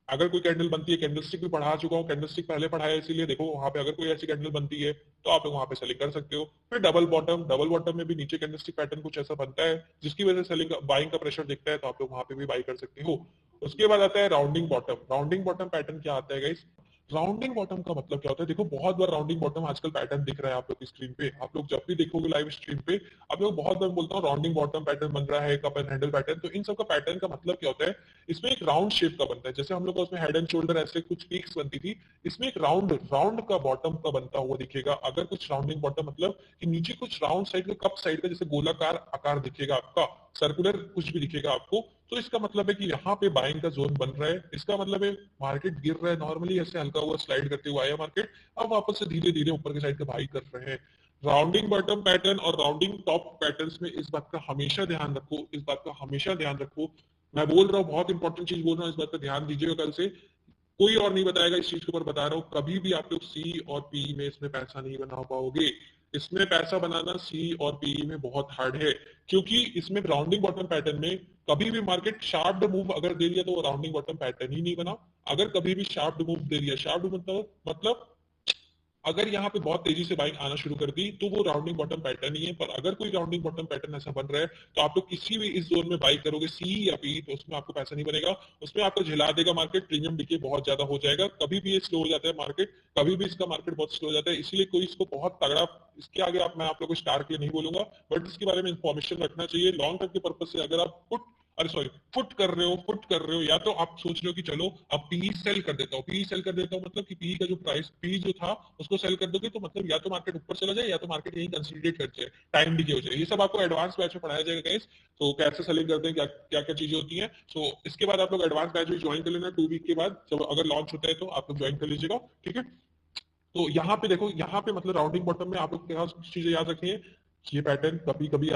अगर कोई कैंडल बनती है, कैंडलस्टिक भी पढ़ा चुका हूँ, कैंडलस्टिक पहले पढ़ाया, इसीलिए देखो वहां पे अगर कोई ऐसी कैंडल बनती है तो आप लोग वहां पे सेलिंग कर सकते हो। फिर डबल बॉटम, डबल बॉटम में भी नीचे कैंडलस्टिक पैटर्न कुछ ऐसा बनता है जिसकी वजह से सेलिंग बाइंग का प्रेशर दिखता है, तो आप लोग वहां पे भी बाई कर सकते हो। उसके बाद आता है rounding bottom. Rounding bottom pattern क्या आता है गाइस, राउंडिंग बॉटम का मतलब क्या होता है, देखो बहुत बार राउंडिंग बॉटम आजकल पैटर्न दिख रहा है आप लोग की स्क्रीन पे, आप लोग जब भी देखोगे लाइव स्ट्रीम पे आप लोग बहुत बार बोलता हूँ राउंडिंग बॉटम पैटर्न बन रहा है, कप एंड हैंडल पैटर्न। तो इन सब का पैटर्न का मतलब क्या होता है, इसमें एक राउंड शेप का बनता है, जैसे हम लोग का उसमें हेड एंड शोल्डर ऐसे कुछ पीक्स बनती थी, इसमें एक राउंड राउंड का बॉटम का बनता हुआ दिखेगा। अगर कुछ राउंडिंग बॉटम मतलब कि नीचे कुछ राउंड साइड का, कप साइड का जैसे गोलाकार आकार दिखेगा आपका, सर्कुलर कुछ भी दिखेगा आपको, तो इसका मतलब है कि यहाँ पे बाइंग का जोन बन रहा है। इसका मतलब है मार्केट गिर रहा है, नॉर्मली ऐसे हल्का हुआ स्लाइड करते हुए आया मार्केट, अब वापस से धीरे धीरे ऊपर की साइड का बाई कर रहे हैं। राउंडिंग बॉटम पैटर्न और राउंडिंग टॉप पैटर्न्स में इस बात का हमेशा ध्यान रखो, इस बात का हमेशा ध्यान रखो। मैं बोल रहा हूँ बहुत इंपॉर्टेंट चीज बोल रहा हूँ, इस बात का ध्यान दीजिएगा कल से, कोई और नहीं बताएगा, इस चीज के ऊपर बता रहा हूँ। कभी भी आप लोग सी और पी में इसमें पैसा नहीं बना पाओगे। इसमें पैसा बनाना सी और पी में बहुत हार्ड है, क्योंकि इसमें राउंडिंग बॉटम पैटर्न में कभी भी मार्केट शार्प मूव अगर दे दिया तो वो राउंडिंग बॉटम पैटर्न ही नहीं बना। अगर कभी भी शार्प मूव दे दिया, शार्प मतलब अगर यहाँ पे बहुत तेजी से बाइंग आना शुरू कर दी तो वो राउंडिंग बॉटम पैटर्न ही है। पर अगर कोई राउंडिंग बॉटम पैटर्न ऐसा बन रहा है तो आप लोग किसी भी इस जोन में बाई करोगे सी या पी, तो उसमें आपको पैसा नहीं बनेगा, उसमें आपको झिला देगा मार्केट, प्रीमियम डिके बहुत ज्यादा हो जाएगा। कभी भी ये स्लो हो जाता है मार्केट, कभी भी इसका मार्केट बहुत स्लो हो जाता है, इसलिए कोई इसको बहुत तगड़ा, इसके आगे आप मैं आप लोगों को स्टार के लिए नहीं बोलूंगा, बट इसके बारे में इंफॉर्मेशन रखना चाहिए लॉन्ग टर्म के पर्पज से। अगर आप फुट कर रहे हो, या तो आप सोच रहे हो कि चलो अब पी सेल कर देता हूँ, पी सेल कर देता हूँ मतलब कि पी का जो प्राइस पी जो था उसको सेल कर दोगे तो मतलब या तो मार्केट ऊपर चला जाए या तो मार्केट यही कंसोलिडेट कर जाए, टाइम डिके हो जाए। ये सब आपको एडवांस बैच में पढ़ाया जाएगा गाइस, तो कैसे सेलिंग करते हैं, क्या क्या क्या चीजें होती हैं। तो इसके बाद आप लोग एडवांस बैच में ज्वाइन कर लेना 2 वीक के बाद, जब अगर लॉन्च होता है तो आप लोग ज्वाइन कर लीजिएगा, ठीक है। तो यहाँ पे देखो, यहाँ पे मतलब राउंडिंग बॉटम में आप लोग क्या चीजें याद रखिए, ये पैटर्न कभी कभी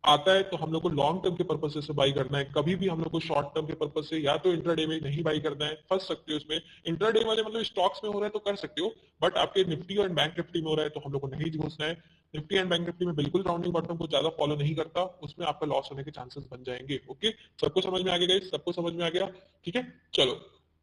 आता है तो हम लोग को लॉन्ग टर्म के पर्पज से बाई करना है। कभी भी हम लोग को शॉर्ट टर्म के पर्पज से या तो इंट्राडे में नहीं बाई करना है, फंस सकते हो इसमें। इंट्राडे वाले मतलब स्टॉक्स में हो रहा है तो कर सकते हो, बट आपके निफ्टी और बैंक निफ्टी में हो रहा है तो हम लोग को नहीं घुसना है। निफ्टी एंड बैंक निफ्टी में बिल्कुल राउंडिंग बॉटम को ज्यादा फॉलो नहीं करता, उसमें आपका लॉस होने के चांसेस बन जाएंगे। ओके, सबको समझ में आ गया गाइस, सबको समझ में आ गया, ठीक है। चलो,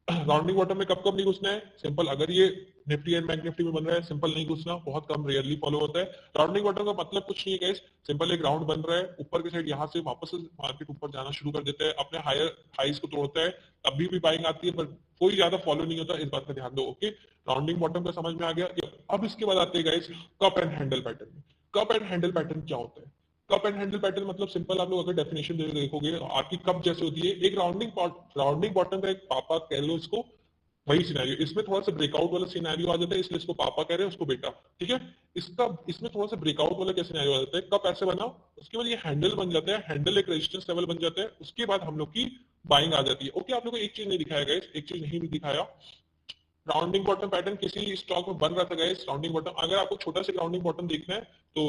राउंडिंग बॉटम में कब कब नहीं घुसना है, सिंपल। अगर ये निफ्टी एंड बैंक निफ्टी में बन रहा है, सिंपल नहीं घुसना, बहुत कम रेयरली फॉलो होता है। राउंडिंग बॉटम का मतलब कुछ नहीं है गाइस, सिंपल एक राउंड बन रहा है, ऊपर की साइड यहाँ से वापस से मार्केट ऊपर जाना शुरू कर देता है, अपने हायर हाइज को तोड़ता है, अभी भी बाइंग आती है, पर कोई ज्यादा फॉलो नहीं होता, इस बात का ध्यान दो। ओके, राउंडिंग बॉटम का समझ में आ गया। अब इसके बाद आते हैं guys cup and handle pattern. Cup and handle pattern क्या होता है, कप एंड हैंडल पैटर्न मतलब सिंपल, आप लोग अगर डेफिनेशन देखोगे आपकी कप जैसे होती है, एक राउंडिंग बॉटम का एक पापा कह लो इसको, वही सिनेरियो। इसमें थोड़ा सा ब्रेकआउट वाला सिनेरियो आ जाता है, इसलिए इसको पापा कह रहे हैं, उसको बेटा, ठीक है। इसमें थोड़ा सा ब्रेकआउट वाला क्या सिनेरियो आ जाता है, कप ऐसे बना, उसके बाद ये हैंडल बन जाता है, हैंडल एक रेजिस्टेंस लेवल बन जाता है, उसके बाद हम लोग की बाइंग आ जाती है। ओके, आप लोग को एक चीज नहीं दिखाया गया, एक चीज नहीं भी दिखाया, राउंडिंग बॉटम पैटर्न किसी स्टॉक में बन रहा था गाइस, राउंडिंग बॉटम। अगर आपको छोटा सा राउंडिंग बॉटम देखना है तो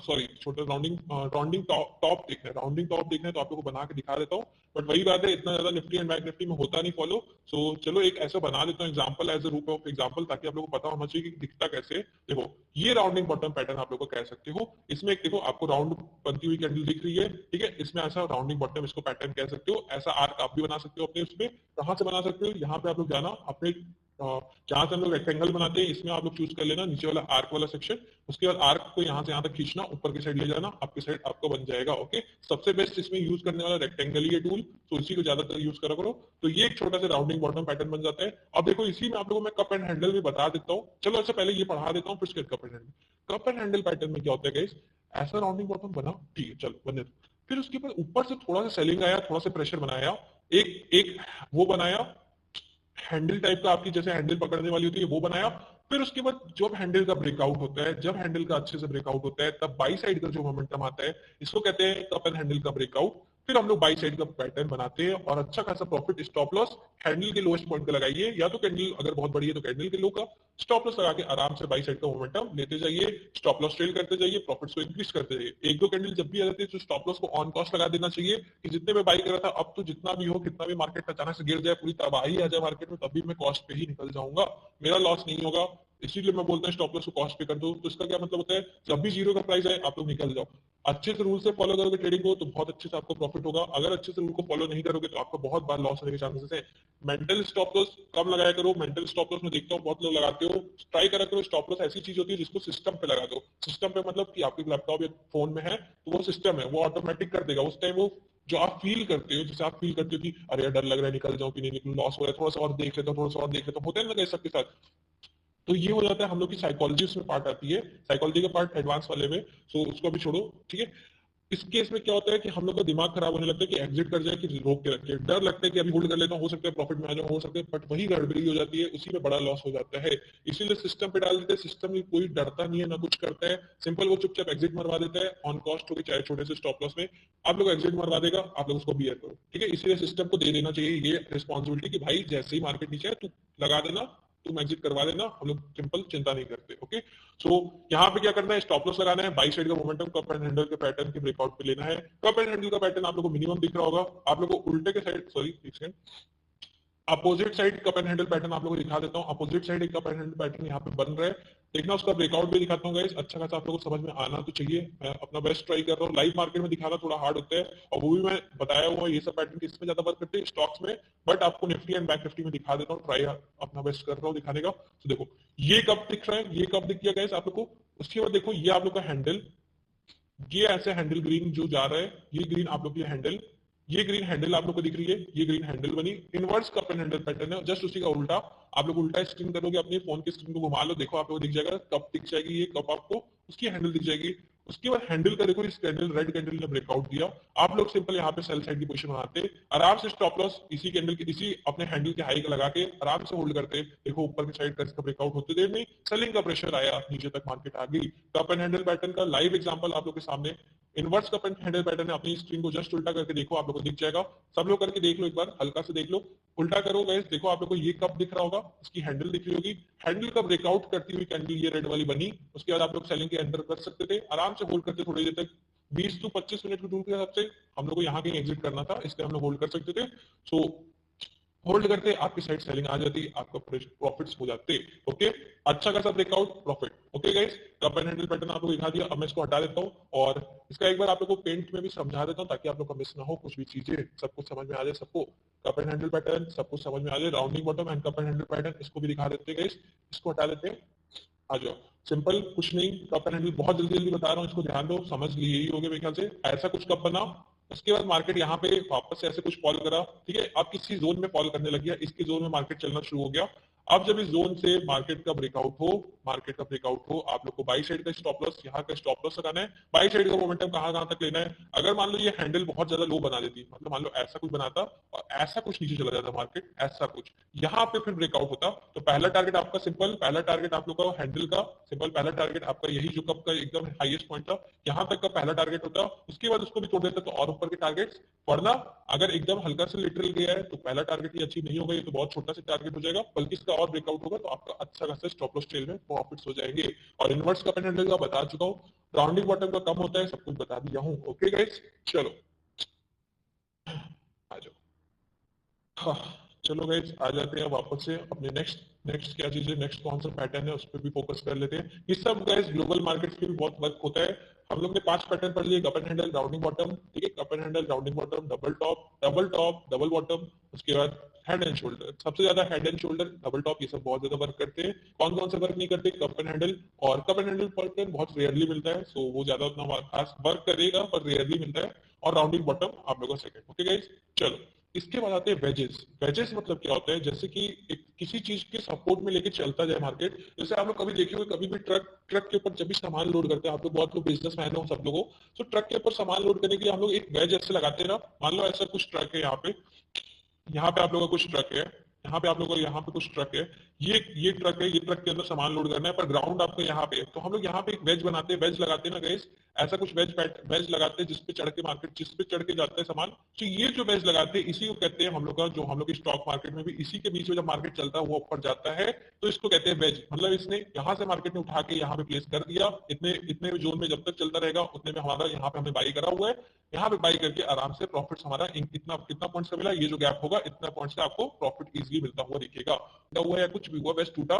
सॉरी छोटा राउंडिंग राउंडिंग टॉप देखना है, राउंडिंग टॉप देखना है तो आप लोगों को बना के दिखा देता हूँ। बट वही बात है, इतना ज्यादा निफ्टी एंड बैंक निफ्टी में होता नहीं फॉलो। सो चलो एक ऐसा बना देता हूँ एग्जांपल, एज अ रूप ऑफ एग्जांपल, ताकि आप लोगों को पता होना चाहिए कि दिखता कैसे। देखो ये राउंडिंग बॉटम पैटर्न आप लोग को कह सकते हो। इसमें एक देखो आपको राउंड बनती हुई कैंडल दिख रही है, ठीक है, इसमें ऐसा राउंडिंग बॉटम इसको पैटर्न कह सकते हो। ऐसा आर्क आप भी बना सकते हो अपने उसमें। कहाँ से बना सकते हो, यहाँ पे आप लोग जाना अपने जहां से हम लोग रेक्टेंगल बनाते हैं इसमें आप लोग चूज कर लेना नीचे वाला आर्क वाला सेक्शन। उसके बाद आर्क को यहाँ से यहाँ तक खींचना, ऊपर की साइड ले जाना, आपकी साइड आपको बन जाएगा। ओके, सबसे बेस्ट इसमें यूज करने वाला रेक्टेंगल ही है टूल, तो इसी को ज्यादातर यूज करा करो। तो ये एक छोटा सा राउंडिंग बॉटम पैटर्न बन जाता है। अब देखो इसी में आप लोगों को मैं कप एंड हैंडल भी बता देता हूँ। चलो अच्छा पहले ये पढ़ा देता हूँ, फिर उसके cup and handle. Cup and handle pattern में क्या होता है गाइस, ऐसा राउंडिंग बॉटम बना, ठीक है चलो बनने दो। फिर उसके बाद ऊपर से थोड़ा सा सेलिंग आया, थोड़ा सा प्रेशर बनाया, एक एक वो बनाया हैंडल टाइप का, आपकी जैसे हैंडल पकड़ने वाली होती है वो बनाया। फिर उसके बाद जब हैंडल का ब्रेकआउट होता है, जब हैंडल का अच्छे से ब्रेकआउट होता है, तब बाई साइड का जो मोमेंटम आता है इसको कहते हैं कप एंड हैंडल का ब्रेकआउट। फिर हम लोग बाई साइड का पैटर्न बनाते हैं और अच्छा खासा प्रॉफिट स्टॉप लॉस हैंडल के लोएस्ट पॉइंट का लगाइए, या तो कैंडल अगर बहुत बड़ी है तो कैंडल के लो का स्टॉप लॉस लगा के आराम से बाई साइड का मोमेंटम लेते जाइए, स्टॉप लॉस ट्रेल करते जाइए, प्रॉफिट्स को इंक्रीज करते जाइए। एक दो कैंडल जब भी आ जाती है तो स्टॉप लॉस को ऑन कॉस्ट लगा देना चाहिए कि जितने में बाई कर रहा था, अब तो जितना भी हो, कितना भी मार्केट अचानक से गिर जाए, पूरी तबाही आ जाए मार्केट में, तभी मैं कॉस्ट पे ही निकल जाऊंगा, मेरा लॉस नहीं होगा। इसीलिए मैं बोलता हूँ स्टॉप लॉस को कॉस्ट पे कर दो। तो इसका क्या मतलब होता है, जब भी जीरो का प्राइस आए आप लोग निकल जाओ। अच्छे से रूल से फॉलो करोगे ट्रेडिंग को तो बहुत अच्छे से आपको प्रॉफिट होगा। अगर अच्छे से रूल को फॉलो नहीं करोगे तो आपको बहुत बार लॉस होने के चांसेस है। मेंटल स्टॉप लॉस कम लगाया करो। मेंटल स्टॉप लॉस में देखता हूँ बहुत लोग लगाते हो, ट्राई करा करो। स्टॉप लॉस ऐसी चीज होती है जिसको सिस्टम पे लगा दो। सिस्टम पे मतलब कि आपके लैपटॉप या फोन में है तो वो सिस्टम है, वो ऑटोमेटिक कर देगा उस टाइम। वो जो आप फील करते हो, जैसे आप फील करते हो कि अरे यार डर लग रहा है, निकल जाऊं कि नहीं निकलूं, लॉस हो रहा है, थोड़ा सा और देख लेता हूं, थोड़ा सा और देख लेता हूं, होता है ना सबके साथ। तो ये हो जाता है हम लोग की साइकोलॉजी उसमें पार्ट आती है, साइकोलॉजी का पार्ट एडवांस वाले में। सो उसको भी छोड़ो, ठीक है। इस केस में क्या होता है कि हम लोग का दिमाग खराब होने लगता है कि एग्जिट कर जाए कि रोक के रखे, डर लगता है कि अभी होल्ड कर लेता हूं, हो सकता है प्रॉफिट में आ जाऊं, हो सकता है, बट वही गड़बड़ी हो जाती है, उसी में बड़ा लॉस हो जाता है। इसीलिए सिस्टम पे डाल देते हैं। सिस्टम में कोई डरता नहीं है ना कुछ करता है, सिंपल वो चुपचाप एग्जिट मरवा देता है ऑन कॉस्ट हो, चाहे छोटे से स्टॉप लॉस में आप लोग एग्जिट मरवा देगा, आप लोग उसको बियर करो, ठीक है। इसीलिए सिस्टम को दे देना चाहिए ये रिस्पॉन्सिबिलिटी कि भाई जैसे ही मार्केट नीचे है तू लगा देना, तुम एग्जिट करवा देना, हम लोग सिंपल चिंता नहीं करते। ओके, सो यहाँ पे क्या करना है, स्टॉप लॉस लगाना है, बाई साइड का मोमेंटम कप एंड हैंडल के पैटर्न के ब्रेकआउट पे लेना है। कप एंड हैंडल का पैटर्न आप लोगों को मिनिमम दिख रहा होगा। आप लोगों को उल्टे के साइड, सॉरी एक second, opposite side cup and handle pattern आप लोगों को दिखा देता हूँ। अपोजिट साइड एक कप एंड हैंडल पैटर्न यहाँ पे बन रहा है, देखना उसका ब्रेकआउट भी दिखाता हूँ गाइस। अच्छा खासा आप लोगों को समझ में आना तो चाहिए, मैं अपना बेस्ट ट्राई कर रहा हूँ। लाइव मार्केट में दिखाना थोड़ा हार्ड होता है, और वो भी मैं बताया हुआ ये सब पैटर्न किसमें ज्यादा वर्क करते हैं, स्टॉक्स में। बट आपको निफ्टी एंड बैंक निफ्टी में दिखा देता हूँ, ट्राई अपना बेस्ट कर रहा हूँ दिखाने का। तो देखो ये कब दिख रहा है, ये कब दिख गया गाइस आप लोग को। उसके बाद देखो ये आप लोग का हैंडल, ये ऐसे हैंडल ग्रीन जो जा रहा है, ये ग्रीन आप लोग की हैंडल, ये ग्रीन हैंडल आप लोग को दिख रही है, ये ग्रीन हैंडल बनी। Inverse cup and handle pattern है, जस्ट उसी का उल्टा। आप लोग उल्टा स्क्रीन करोगे, अपने फोन की स्क्रीन को घुमा लो, देखो आप लोग दिख जाएगा कप दिख जाएगी, ये कप आपको उसकी हैंडल दिख जाएगी। उसके बाद हैंडल का देखो, इस कैंडल रेड कैंडल ने ब्रेकआउट दिया, आप लोग सिंपल यहाँ पे सेल साइड की पोजीशन बनाते, आराम से स्टॉप लॉस इसी कैंडल की, इसी अपने हैंडल के हाई का लगा के आराम से होल्ड करते। देखो ऊपर की साइड का इसका ब्रेकआउट होते देर नहीं सेलिंग का प्रेशर आया, नीचे तक मार्केट आ गई। कप एंड हैंडल पैटर्न का लाइव एग्जांपल आप लोग के सामने। Inverse cup and handle pattern है, अपनी स्क्रीन को जस्ट उल्टा करके देखो, आप लोग को दिख जाएगा। सब लोग करके देख लो एक बार, हल्का से देख लो, उल्टा करो गाइस, देखो आप लोग को ये कप दिख रहा होगा, इसकी हैंडल दिख रही होगी, हैंडल का ब्रेकआउट करती हुई कैंडल ये रेड वाली बनी। उसके बाद आप लोग सेलिंग के अंदर कर सकते थे, आराम से होल्ड करते थोड़ी देर तक, 20 से 25 मिनट के टूल के हिसाब से हम लोग को यहाँ कहीं एग्जिट करना था, इसलिए हम लोग होल्ड कर सकते थे। सो होल्ड करते आपकी साइड सेलिंग आ जाती, आपका प्रॉफिट्स हो जाते। ओके, अच्छा खासा breakout profit. Okay guys, cup and handle pattern आप लोग दिखा दिया, अब मैं इसको हटा देता हूँ और इसका एक बार आप लोग को पेंट में भी समझा देता हूँ ताकि आप लोग का मिस ना हो, कुछ भी चीजें सब कुछ समझ में आ जाए सबको। कप एंड हैंडल पैटर्न सब कुछ समझ में आ जाए, rounding bottom and cup and handle pattern इसको भी दिखा देते हैं गाइस, इसको हटा देते हैं, आ जाओ। सिंपल कुछ नहीं, कप एंड हैंडल बहुत जल्दी जल्दी बता रहा हूँ, इसको ध्यान दो, समझ लिए ही होगे मेरे ख्याल से। ऐसा कुछ कप बना, उसके बाद मार्केट यहाँ पे वापस से ऐसे कुछ फॉल करा, ठीक है, अब किसी जोन में फॉल करने लग गया, इसके जोन में मार्केट चलना शुरू हो गया। अब जब इस जोन से मार्केट का ब्रेकआउट हो मार्केट का ब्रेकआउट हो, आप लोग को बाई साइड का स्टॉप लॉस, यहाँ का स्टॉप लॉस लगाना है, बाई साइड का मोमेंटम कहाँ तक लेना है। अगर मान लो ये हैंडल बहुत ज्यादा लो बना देती, मतलब मान लो ऐसा कुछ बनाता और ऐसा कुछ नीचे चला जाता मार्केट, ऐसा कुछ यहाँ पे फिर ब्रेकआउट होता, तो पहला टारगेट आपका सिंपल, पहला टारगेट आप लोग का हैंडल का सिंपल, पहला टारगेट आपका यही जो कब का एकदम हाईएस्ट पॉइंट था, यहाँ तक का पहला टारगेट होता, उसके बाद उसको भी तोड़ देता तो और ऊपर के टारगेट्स, वरना अगर एकदम हल्का से लिटरल गया है तो पहला टारगेट ही अचीव नहीं होगा, ये तो बहुत छोटा सा टारगेट हो जाएगा, बल्कि इसका और ब्रेकआउट होगा तो आपका अच्छा खासा स्टॉप लॉस ट्रेल में प्रॉफिट्स हो जाएंगे। और इनवर्स का पेन हैंडल का बता चुका हूँ, राउंडिंग बॉटम का कम होता है, सब कुछ बता दिया हूँ। ओके गाइस, चलो आ जाओ। हाँ, चलो गाइस आ जाते हैं वापस से अपने नेक्स्ट नेक्स्ट क्या चीज है, नेक्स्ट कौन सा पैटर्न है उस पर भी फोकस कर लेते हैं। ये सब गाइस ग्लोबल मार्केट्स पे भी बहुत वर्क होता है। हम लोग ने 5 पैटर्न पढ़ लिए, cup and handle, rounding bottom, ठीक है, cup and handle, rounding bottom, double top, double bottom, उसके बाद हेड एंड शोल्डर। सबसे ज्यादा head and shoulder, double top, ये सब बहुत ज्यादा वर्क करते हैं। कौन कौन से वर्क नहीं करते, कप एंड हैंडल, और कप एंड हैंडल पैटर्न बहुत रेयरली मिलता है, सो वो ज्यादा उतना खास वर्क करेगा पर रेयरली मिलता है। और राउंडिंग बॉटम आप लोगों का सेकंड। ओके गाइस, चलो इसके बाद आते हैं वेजेस। वेजेस मतलब क्या होता है, जैसे कि किसी चीज के सपोर्ट में लेके चलता जाए मार्केट। जैसे आप लोग कभी देखे हुए, कभी भी ट्रक ट्रक के ऊपर जब भी सामान लोड करते हैं, आप लोग बहुत लोग बिजनेस मैन हो सब लोगों, तो ट्रक के ऊपर सामान लोड करने के लिए हम लोग एक वेज ऐसे लगाते हैं ना। मान लो ऐसा कुछ ट्रक है, यहाँ पे आप लोगों का कुछ ट्रक है, यहाँ पे आप लोगों का यहाँ पे कुछ ट्रक है, ये ट्रक है, ये ट्रक के अंदर सामान लोड करना है, पर ग्राउंड आपको यहाँ पे है, तो हम लोग यहाँ पे एक वेज बनाते हैं, वेज लगाते हैं ना गाइस, ऐसा कुछ वेज लगाते हैं जिसपे चढ़ के मार्केट, जिसपे चढ़ के जाता है सामान। तो ये जो वेज लगाते हैं इसी को कहते हैं हम लोग का, जो हम लोग की स्टॉक मार्केट में भी इसी के बीच में जब मार्केट चलता है वो ऊपर जाता है, तो इसको कहते हैं वेज। मतलब इसने यहाँ से मार्केट ने उठा के यहाँ पे प्लेस कर दिया, इतने इतने जोन में जब तक चलता रहेगा उतने में हमारा यहाँ पे हमने बाई करा हुआ है, यहाँ पे बाई करके आराम से प्रॉफिट हमारा कितना कितना पॉइंट्स का मिला, ये जो गैप होगा इतना पॉइंट्स का आपको प्रॉफिट इजीली मिलता हुआ दिखेगा। हुआ या कुछ भी हुआ, वेस्ट टूटा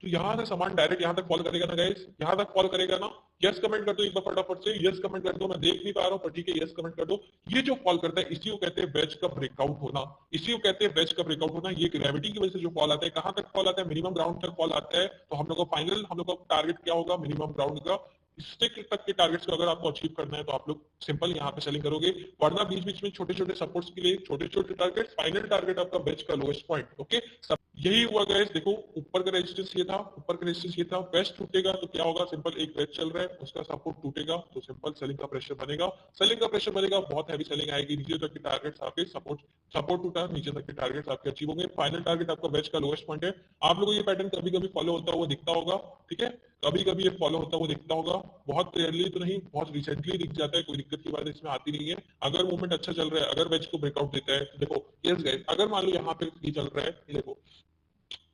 तो यहाँ से सामान डायरेक्ट यहाँ तक फॉल करेगा ना गाइस, यहाँ तक फॉल करेगा ना। यस कमेंट कर दो एक बार फटाफट से, यस कमेंट कर दो, मैं देख नहीं पा रहा हूँ पर ठीक है यस कमेंट कर दो। ये जो फॉल करता है इसी को कहते हैं वेज का ब्रेकआउट होना, इसी को कहते हैं वेज का ब्रेकआउट होना। ये ग्रेविटी की वजह से जो फॉल आता है, कहाँ तक फॉल आता है, मिनिमम ग्राउंड तक फॉल आता है। तो हम लोग का फाइनल, हम लोग का टारगेट क्या होगा, मिनिमम ग्राउंड का, स्टिक तक के टारगेट्स को अगर आपको अचीव करना है तो आप लोग सिंपल यहाँ पे सेलिंग करोगे, वरना बीच बीच में छोटे छोटे सपोर्ट्स के लिए छोटे छोटे टारगेट्स, फाइनल टारगेट आपका बेच का लोएस्ट पॉइंट। ओके, सब यही हुआ गाइस। देखो ऊपर का रेजिस्टेंस ये था, ऊपर का रेजिस्टेंस ये था, वेस्ट टूटेगा तो क्या होगा, सिंपल एक वेज चल रहा है उसका सपोर्ट टूटेगा तो सिंपल सेलिंग का प्रेशर बनेगा, सेलिंग का प्रेशर बनेगा, बहुत हैवी सेलिंग आएगी, नीचे तक के टारगेट्स आपके सपोर्ट सपोर्ट टूटा, नीचे तक के टारगेट्स आपके अचीव होंगे, फाइनल टारगेट आपका वेज का लोएस्ट पॉइंट है। आप लोगों को ये पैटर्न कभी कभी फॉलो होता हुआ दिखता होगा, ठीक है, कभी कभी ये फॉलो होता हुआ दिखता होगा, बहुत रेयरली तो नहीं, बहुत रिसेंटली दिख जाता है, कोई दिक्कत की बात इसमें आती नहीं है। अगर मूवमेंट अच्छा चल रहा है, अगर वेज को ब्रेकआउट देता है तो देखो, यस गाइस, अगर मान लो यहाँ पे ये चल रहा है, ये देखो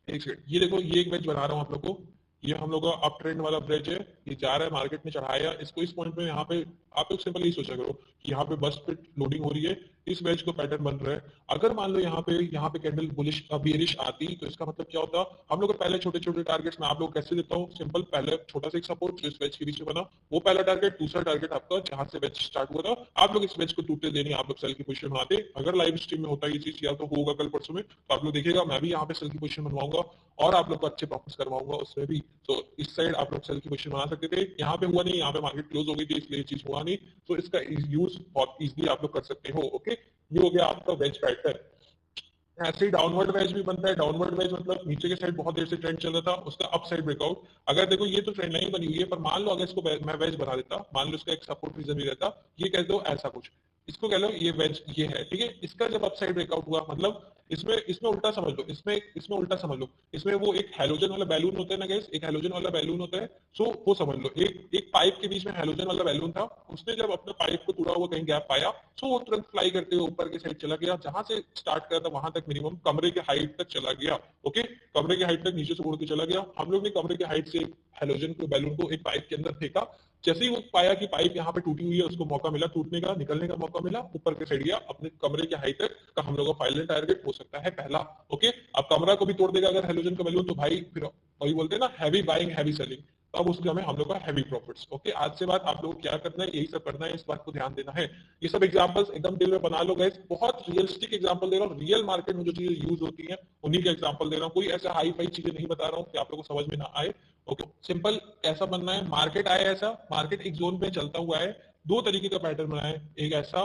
एक सेकंड, ये देखो ये एक वेज बना रहा हूँ आप लोग को, ये हम लोग का अप ट्रेंड वाला ब्रिज है, ये जा रहा है मार्केट में चढ़ाया इसको, इस पॉइंट में यहाँ पे आप लोग सिंपल यही सोचा करो कि यहाँ पे बस पे लोडिंग हो रही है, इस वेज को पैटर्न बन रहा है। अगर मान लो यहाँ पे कैंडल बुलिश बियरिश आती तो इसका मतलब क्या होता, हम लोग पहले छोटे छोटे टारगेट्स में आप लोग कैसे देता हूँ, सिंपल पहले छोटा सा एक सपोर्ट जो इस वेज के बीच में बना, वो पहला टारगेट, दूसरा टारगेट आपका जहां से वेज स्टार्ट हुआ था, आप लोग इस वेज को टूटने देने, आप लोग सेल की पोजीशन बनाते। अगर लाइव स्ट्रीम में होता है ये चीज, या तो होगा कल परसों में, तो आप लोग देखिएगा मैं भी यहाँ पे सेल की पोजीशन बनवाऊंगा और आप लोग को अच्छे प्रॉफिट्स करवाऊंगा उसमें भी। तो इस साइड आप लोग सेल की पोजीशन बना सकते थे, यहाँ पे हुआ नहीं, यहाँ पे मार्केट क्लोज हो गई थी इसलिए चीज हुआ नहीं, तो इसका यूज बहुत इजीली आप लोग कर सकते हो। ओके, ये हो गया आपका वेज पैटर्न। ऐसे ही डाउनवर्ड वेज भी बनता है, डाउनवर्ड वेज मतलब नीचे के साइड बहुत देर से ट्रेंड चल रहा था, उसका अप साइड ब्रेकआउट। अगर देखो ये तो ट्रेंड लाइन बनी हुई है, पर मान लो अगर इसको मैं वेज बना देता, मान लो इसका एक सपोर्ट रीजन भी रहता, ये कह दो ऐसा कुछ, इसको कह लो ये वेज ये है, ठीक है। इसका जब अप साइड ब्रेकआउट हुआ, मतलब इसमें इसमें उल्टा समझ लो, इसमें उल्टा समझ लो, इसमें वो एक हेलोजन वाला बैलून होता है ना गाइस, एक हेलोजन वाला बैलून होता है, सो वो समझ लो एक पाइप के बीच में हेलोजन वाला बैलून था, उसने जब अपने पाइप को टूटा हुआ कहीं गैप पाया, सो वो तुरंत फ्लाई करते हुए ऊपर की साइड चला गया, जहां से स्टार्ट करा था वहां तक मिनिमम कमरे के हाइट तक चला गया। ओके, कमरे के हाइट तक नीचे से उड़ के चला गया, हम लोग ने कमरे के हाइट से हेलोजन को बैलून को एक पाइप के अंदर फेंका, जैसे ही वो पाया कि पाइप यहाँ पे टूटी हुई है, उसको मौका मिला टूटने का, निकलने का मौका मिला, ऊपर के साइड गया, अपने कमरे के हाइट तक का हम लोग का फाइनल टारगेट हो सकता है पहला। ओके, अब कमरा को भी तोड़ देगा अगर हेलोजन का बैलून, तो भाई फिर वही बोलते हैं ना, हैवी बाइंग हैवी सेलिंग, अब उसके हमें हम लोग का हैवी प्रॉफिट्स। ओके, आज से बात आप लोगों को क्या करना है, यही सब करना है, इस बात को ध्यान देना है। ये सब एग्जांपल्स एकदम दिल में बना लो गाइस, बहुत रियलिस्टिक एग्जांपल दे रहा हूँ, रियल मार्केट में जो चीजें यूज होती हैं उन्हीं के एग्जांपल दे रहा हूँ, कोई ऐसा हाई फाई चीजें नहीं बता रहा हूँ कि आप लोगों को समझ में ना आए। ओके, सिंपल कैसा बनना है, मार्केट आए ऐसा, मार्केट एक जोन पे चलता हुआ है, दो तरीके का पैटर्न बनाए, एक ऐसा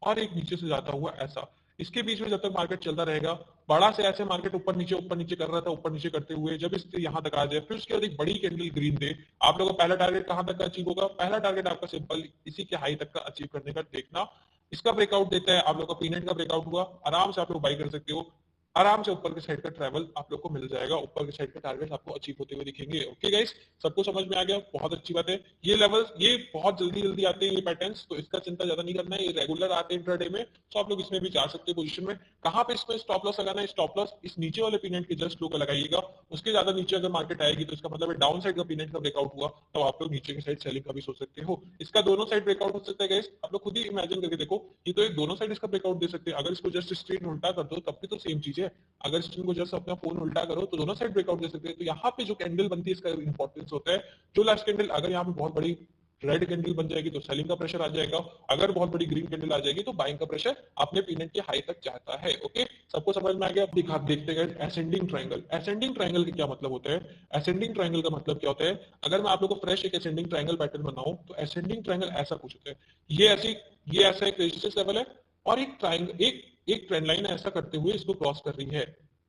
और एक नीचे से जाता हुआ ऐसा, इसके बीच में जब तक मार्केट चलता रहेगा बड़ा से ऐसे मार्केट ऊपर नीचे कर रहा था, ऊपर नीचे करते हुए जब इससे यहाँ तक आ जाए, फिर उसके बाद एक बड़ी कैंडल ग्रीन दे, आप लोगों का पहला टारगेट कहाँ तक का अचीव होगा? पहला टारगेट आपका सिंपल इसी के हाई तक का अचीव करने का देखना। इसका ब्रेकआउट देता है, आप लोग का पीनेट का ब्रेकआउट हुआ, आराम से आप लोग बाई कर सकते हो, आराम से ऊपर के साइड का ट्रेवल आप लोग को मिल जाएगा, ऊपर के साइड के टारगेट आपको अचीव होते हुए दिखेंगे। ओके गाइस, सबको समझ में आ गया? बहुत अच्छी बात है। ये लेवल्स ये बहुत जल्दी जल्दी आते हैं ये पैटर्न्स, तो इसका चिंता ज्यादा नहीं करना है, ये रेगुलर आते हैं इंट्राडे में, तो आप लोग इसमें भी जा सकते हैं पोजीशन में। कहाँ पे इसमें स्टॉप लॉस लगाना है? स्टॉप लॉस इस नीचे वाले पीनेट के जस्ट लो का लगाइएगा, उसके ज्यादा नीचे अगर मार्केट आएगी तो इसका मतलब डाउन साइड का पीनेट का ब्रेकआउट हुआ तो आप लोग नीचे की साइड सेलिंग का भी सोच सकते हो। इसका दोनों साइड ब्रेकआउट हो सकता है गाइस, आप लोग खुद ही इमेजिन करके देखो, ये तो एक दोनों साइड इसका ब्रेकआउट दे सकते हैं। अगर इसको जस्ट स्ट्रेट उल्टा कर दो तब भी तो सेम चीज है, अगर स्क्रीन को जस्ट अपना फोन उल्टा करो तो दोनों साइड ब्रेकआउट दे सकते हैं। तो यहाँ पे जो कैंडल बनती है इसका इंपॉर्टेंस होता है। जो लास्ट कैंडल अगर यहाँ पे बहुत बड़ी रेड कैंडल बन जाएगी तो सेलिंग का प्रेशर आ जाएगा, अगर बहुत बड़ी ग्रीन कैंडल आ जाएगी तो बाइंग का प्रेशर अपने पीनेट के हाई तक जाता है। ओके, सबको समझ में आ गया? आप देखते हैं असेंडिंग ट्रायंगल। असेंडिंग ट्रायंगल का क्या मतलब होता है? असेंडिंग ट्रायंगल का मतलब क्या होता है? अगर मैं आप लोगों को फ्रेश एक असेंडिंग ट्रायंगल पैटर्न बनाऊं तो असेंडिंग ट्रायंगल ऐसा कुछ होता है, ये ऐसा एक रेजिस्टेंस लेवल है और एक ट्रायंगल एक ट्रेंड लाइन ऐसा करते हुए इसको क्रॉस कर रही है।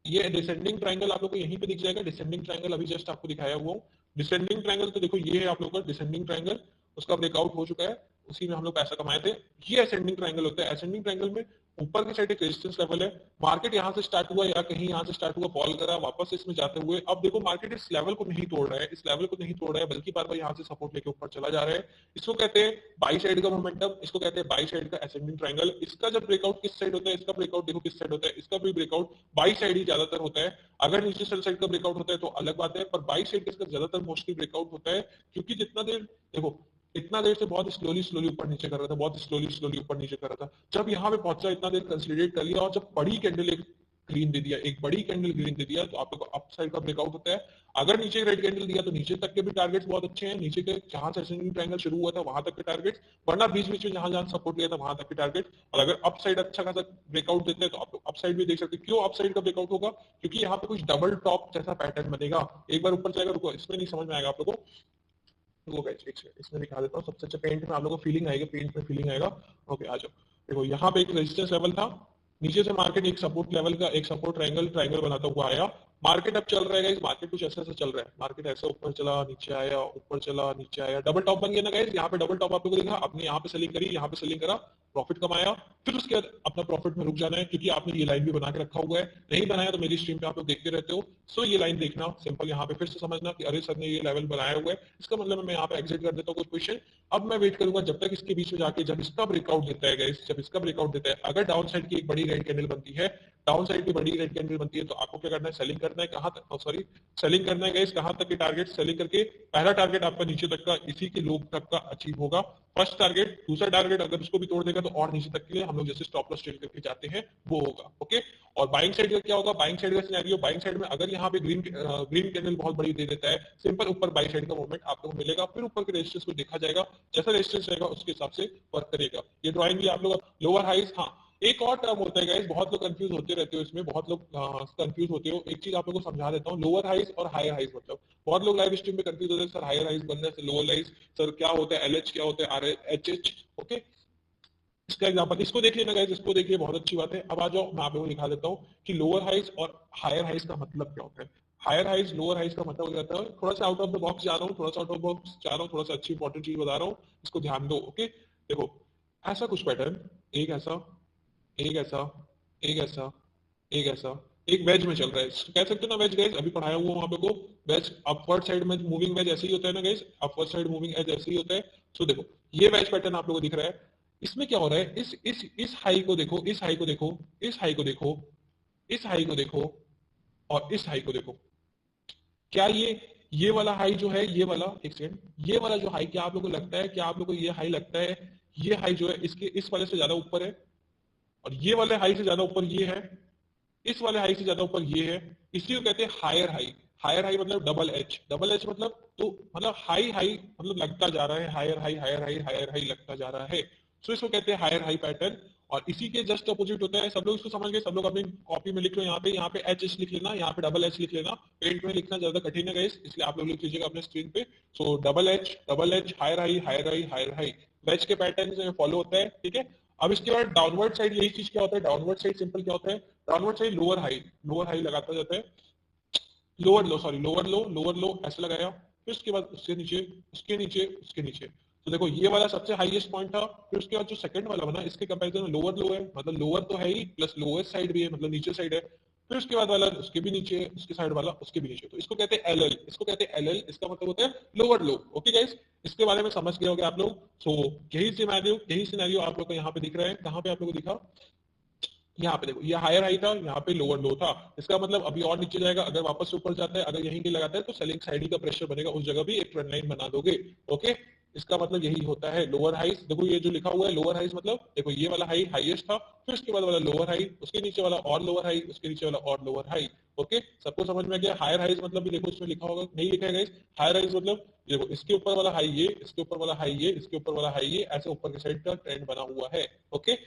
ये डिसेंडिंग ट्रायंगल आप लोग को यहीं पे दिख जाएगा, डिसेंडिंग ट्रायंगल अभी जस्ट आपको दिखाया हुआ हूँ। डिसेंडिंग ट्रायंगल तो देखो ये है आप लोग का डिसेंडिंग ट्रायंगल, उसका ब्रेकआउट हो चुका है, उसी में हम लोग पैसा कमाए थे। ये असेंडिंग ट्रायंगल होता है। असेंडिंग ट्रायंगल में ऊपर की साइड एक रेजिस्टेंस लेवल है, मार्केट यहाँ से स्टार्ट हुआ या कहीं यहाँ से स्टार्ट हुआ, फॉल करा, वापस इसमें जाते हुए अब देखो मार्केट इस लेवल को नहीं तोड़ रहा है, इस लेवल को नहीं तोड़ रहा है, बल्कि बार बार यहाँ से सपोर्ट लेके ऊपर चला जा रहा है। इसको कहते हैं बाई साइड का मोमेंटम, इसको कहते हैं बाई साइड का असेंडिंग ट्रायंगल। इसका जब ब्रेकआउट किस साइड होता है, इसका ब्रेकआउट देखो किस साइड होता है, इसका भी ब्रेकआउट बाई साइड ही ज्यादातर होता है। अगर नीचे साइड का ब्रेकआउट होता है तो अलग बात है, पर बाई साइड का इसका ज्यादातर मोस्टली ब्रेकआउट होता है, क्योंकि जितना देर देखो इतना देर से बहुत स्लोली ऊपर नीचे कर रहा था, बहुत स्लोली ऊपर नीचे कर रहा था, जब यहाँ पे पहुंचा इतना देर कंसोलिडेट कर लिया और जब बड़ी कैंडल एक ग्रीन दे दिया, एक बड़ी कैंडल ग्रीन दे दिया, तो आप लोग को अप साइड का ब्रेकआउट होता है। अगर नीचे रेड कैंडल दिया तो नीचे तक के भी टारगेट्स बहुत अच्छे हैं, नीचे के जहां से असेंडिंग ट्रायंगल शुरू हुआ था वहां तक के टारगेट्स, वरना बीच बीच में जहां जहां सपोर्ट लिया था वहां तक के टारगेट। और अगर अप साइड अच्छा खासा ब्रेकआउट देते हैं तो आप अप साइड भी देख सकते हैं। क्यों अप साइड का ब्रेकआउट होगा? क्योंकि यहाँ पे कुछ डबल टॉप जैसा पैटर्न बनेगा, एक बार ऊपर जाएगा, रुको इसमें नहीं समझ में आएगा आप लोगों को, वो गाइस इसमें दिखा देता हूँ। सबसे अच्छा पेंट में आप लोगों को फीलिंग आएगी, पेंट में फीलिंग आएगा। ओके आ जाओ, देखो यहाँ पे एक रेजिस्टेंस लेवल था, नीचे से मार्केट एक सपोर्ट लेवल का एक सपोर्ट ट्रायंगल बनाता हुआ आया। मार्केट अब चल रहा है गाइस, मार्केट कुछ ऐसा चल रहा है, मार्केट ऐसे ऊपर चला नीचे आया, ऊपर चला नीचे आया, डबल टॉप बन गया ना गाइस। यहाँ पे डबल टॉप आप लोगों को दिखा, आपने यहाँ पे सेलिंग करी, यहाँ पे सेलिंग करा, प्रॉफिट कमाया, फिर उसके बाद अपना प्रॉफिट में रुक जाना है, क्योंकि आपने ये लाइन भी बना के रखा हुआ है। नहीं बनाया तो मेरी स्ट्रीम पे आप लोग देखते रहते हो, सो ये लाइन देखना सिंपल, यहाँ पे फिर से समझना कि अरे सर ने ये लेवल बनाया हुआ है, इसका मतलब मैं यहाँ पे एग्जिट कर देता हूँ कुछ पोजीशन। अब मैं वेट करूंगा जब तक इसके बीच में जाके जब इसका ब्रेकआउट देता है गाइस, जब इसका ब्रेकआउट देता है, अगर डाउन साइड की एक बड़ी रेड कैंडल बनती है, डाउन साइड की बड़ी रेड कैंडल बनती है, तो आपको क्या करना है? सेलिंग करना है। कहां तक? सॉरी, सेलिंग करना है गाइस। कहां तक के टारगेट? सेलिंग करके पहला टारगेट आपका नीचे तक का, इसी के लोग तक का अचीव होगा फर्स्ट टारगेट। दूसरा टारगेट अगर उसको भी तोड़ देगा तो और नीचे तक के लिए हम लोग जैसे स्टॉप लॉस ट्रेड करके जाते हैं वो होगा। ओके, और बाइंग साइड का क्या होगा? बाइंग साइड का सिनेरियो, बाइंग साइड में अगर यहाँ पे ग्रीन कैंडल बहुत बड़ी दे देता है, सिंपल ऊपर बाइंग साइड का मूवमेंट आपको मिलेगा, फिर ऊपर के रेजिस्टेंस को देखा जाएगा, जैसा रेजिस्टेंस रहेगा उसके हिसाब से वर्क करेगा। ये ड्राइंग भी आप लोग लोअर हाइज, हाँ एक और टर्म होता है गाइस, बहुत लोग कंफ्यूज होते रहते हो इसमें, बहुत लोग कंफ्यूज होते हो। एक चीज आप लोगों को समझा देता हूँ, लोअर हाइज और हायर हाइज मतलब बहुत लोग लाइव स्ट्रीम में कंफ्यूज होते हैं, सर हायर हाइज बनने से लोअर हाइज, सर क्या होता है एलएच, क्या होता है आर एच एच। ओके, इसका एग्जांपल इसको देख लेना गाइस, इसको देखिए बहुत अच्छी बात है। अब आ जाओ मैं आप लोगों को दिखा देता हूँ कि लोअर हाइज और हायर हाइज का मतलब क्या होता है। हायर हाइज लोअर हाइज का मतलब हो जाता है, थोड़ा सा आउट ऑफ द बॉक्स जा रहा हूँ, थोड़ा सा आउट ऑफ बॉक्स जा रहा हूँ, थोड़ा सा अच्छी इंपॉर्टेंट चीज बता रहा हूँ, इसको ध्यान दो। ओके देखो, ऐसा कुछ पैटर्न, एक ऐसा, एक ऐसा, एक ऐसा, एक ऐसा, एक वेज में चल रहा है, कह सकते हो ना वेज गाइस, अभी पढ़ाया हुआ वहां पे को वेज, अपवर्ड साइड में मूविंग वेज ऐसे ही होता है ना guys, upward side moving edge ऐसे ही होता है। सो देखो ये वेज पैटर्न आप लोगों को दिख रहा है, इसमें क्या हो रहा है, इस हाई को देखो, इस हाई को देखो, इस हाई को देखो, इस हाई को देखो और इस हाई को देखो। क्या ये वाला हाई जो है, ये वाला एक सेकंड, ये वाला जो हाई, क्या आप लोगों को लगता है, क्या आप लोगों को ये हाई लगता है, ये हाई जो है इसके इस वाले से ज्यादा ऊपर है, और ये वाले हाई से ज्यादा ऊपर ये है, इस वाले हाई से ज्यादा ऊपर ये है, इसी को कहते हैं हायर हाई। हायर हाई मतलब डबल एच, डबल एच मतलब तो मतलब हाई हाई मतलब लगता जा रहा है, higher high higher high higher high लगता जा रहा है, सो इसको कहते हैं हायर हाई पैटर्न। और इसी के जस्ट अपोजिट होता है, सब लोग इसको समझ गए, सब लोग अपनी कॉपी में लिख लो, यहाँ पे एच एच लिख लेना, यहाँ पे डबल एच लिख लेना, पेंट में लिखना ज्यादा कठिन है गाइस, इसलिए आप लोग लिख लीजिएगा अपने स्क्रीन पे। So double H higher high higher high higher high, wedge के पैटर्न से फॉलो होता है, ठीक है। अब इसके बाद डाउनवर्ड साइड, यही चीज क्या होता है, डाउनवर्ड साइड सिंपल क्या होता है, डाउनवर्ड साइड लोअर हाई लगाता जाता है, लोअर लो ऐसे लगाया, फिर उसके बाद उसके नीचे, उसके नीचे, उसके नीचे। तो देखो ये वाला सबसे हाईएस्ट पॉइंट था, फिर उसके बाद जो सेकंड वाला बना इसके कंपैरिजन में लोअर लो है, मतलब लोअर तो है ही प्लस लोएस्ट साइड भी है, मतलब नीचे साइड है। फिर उसके बाद वाला उसके भी नीचे, उसके साइड वाला उसके भी नीचे, तो इसको कहते हैं एलएल, इसको कहते हैं एलएल, इसका मतलब होता है लोअर लो। ओके गाइस, इसके बारे में समझ गए होंगे आप लोग। सो यही सिनेरियो आप लोग को यहाँ पे दिख रहा है, कहाँ पे आप लोग को दिखा, यहाँ पे देखो, ये हायर हाई था, यहाँ पे लोअर लो था। इसका मतलब अभी और नीचे जाएगा, अगर वापस से ऊपर जाता है, अगर यहीं के लगाता है तो सेलिंग साइड ही का प्रेशर बनेगा, उस जगह भी एक ट्रेंड लाइन बना दोगे। ओके, इसका मतलब यही होता है लोअर हाइस। देखो ये जो लिखा हुआ है लोअर हाइस, मतलब देखो ये वाला हाई हाईएस्ट था, फिर उसके बाद वाला लोअर हाई, उसके नीचे वाला और लोअर हाई, उसके नीचे वाला और लोअर हाई। ओके, सबको समझ में आ गया। हायर हाइस मतलब भी देखो इसमें लिखा होगा, नहीं लिखा है गाइस। हायर हाइस मतलब देखो इसके ऊपर वाला हाई ये, इसके ऊपर वाला हाई ये, इसके ऊपर वाला हाई ये, ऐसे ऊपर के साइड का ट्रेंड बना हुआ है। ओके,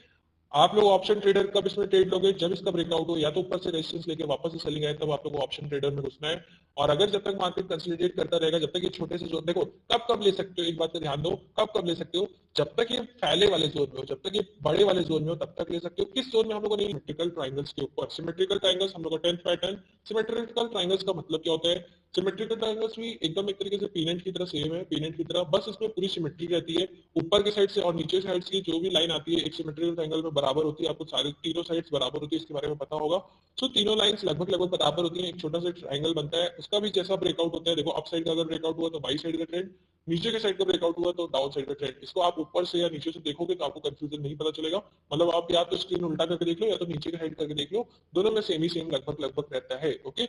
आप लोग ऑप्शन ट्रेडर कब इसमें ट्रेड लोगे, जब इसका ब्रेकआउट हो, या तो ऊपर से रेजिस्टेंस लेके वापस से सेलिंग आए, तब आप लोग को ऑप्शन ट्रेडर में घुसना है। और अगर जब तक मार्केट कंसोलिडेट करता रहेगा, जब तक ये छोटे से जोन, देखो कब कब ले सकते हो, एक बात का ध्यान दो, कब कब ले सकते हो, जब तक ये फैले वाले जोन में हो, जब तक ये बड़े वाले जोन में हो, तब तक ले सकते हो। किस जोन में हम लोगों ने, सिमेट्रिकल ट्राइंगल्स के ऊपर। सिमेट्रिकल ट्राइंगल्स हम लोग का 10th पैटर्न। सिमेट्रिकल ट्राइंगल्स का मतलब क्या होता है, सिमेट्रिकल ट्राइंगल्स भी एकदम एक तरीके से पीनेट की तरह सेम है, पीनेट की तरह, बस इसमें पूरी सिमेट्री रहती है। ऊपर के साइड से और नीचे साइड की जो भी लाइन आती है एक सिमेट्रिकल ट्रायंगल में बराबर होती है, आपको सारे तीनों साइड्स बराबर होती है, इसके बारे में पता होगा। सो तीनों लाइंस लगभग लगभग बराबर होती है, एक छोटा सा ट्रायंगल बनता है, उसका भी जैसा ब्रेकआउट होता है, देखो अप साइड का अगर ब्रेकआउट हुआ तो बाई साइड का ट्रेंड, नीचे के साइड का ब्रेकआउट हुआ तो डाउन साइड का ट्रेंड। इसको आप ऊपर से या नीचे से देखोगे तो आपको कंफ्यूजन नहीं पता चलेगा, मतलब आप या तो स्क्रीन उल्टा करके देख लो या तो नीचे के साइड करके देख लो, दोनों में सेम ही सेम लगभग लगभग रहता है। ओके,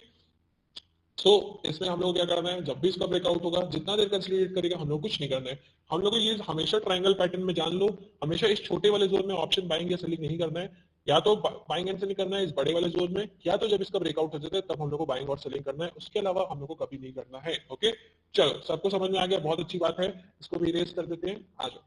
सो इसमें हम लोग क्या करना है, जब भी इसका ब्रेकआउट होगा, जितना देर कंसोलिडेट करेगा, हम लोग कुछ नहीं करना है। हम लोग को ये हमेशा ट्रायंगल पैटर्न में जान लो, हमेशा इस छोटे वाले जोन में ऑप्शन बाइंग या सेलिंग नहीं करना है, या तो बाइंग एंड सेलिंग करना है इस बड़े वाले जोन में, या तो जब इसका ब्रेकआउट हो जाता है तब हम लोग को बाइंग और सेलिंग करना है, उसके अलावा हम लोग को कभी नहीं करना है। ओके, चलो सबको समझ में आ गया, बहुत अच्छी बात है। इसको भी इरेज कर देते हैं, आ जाओ।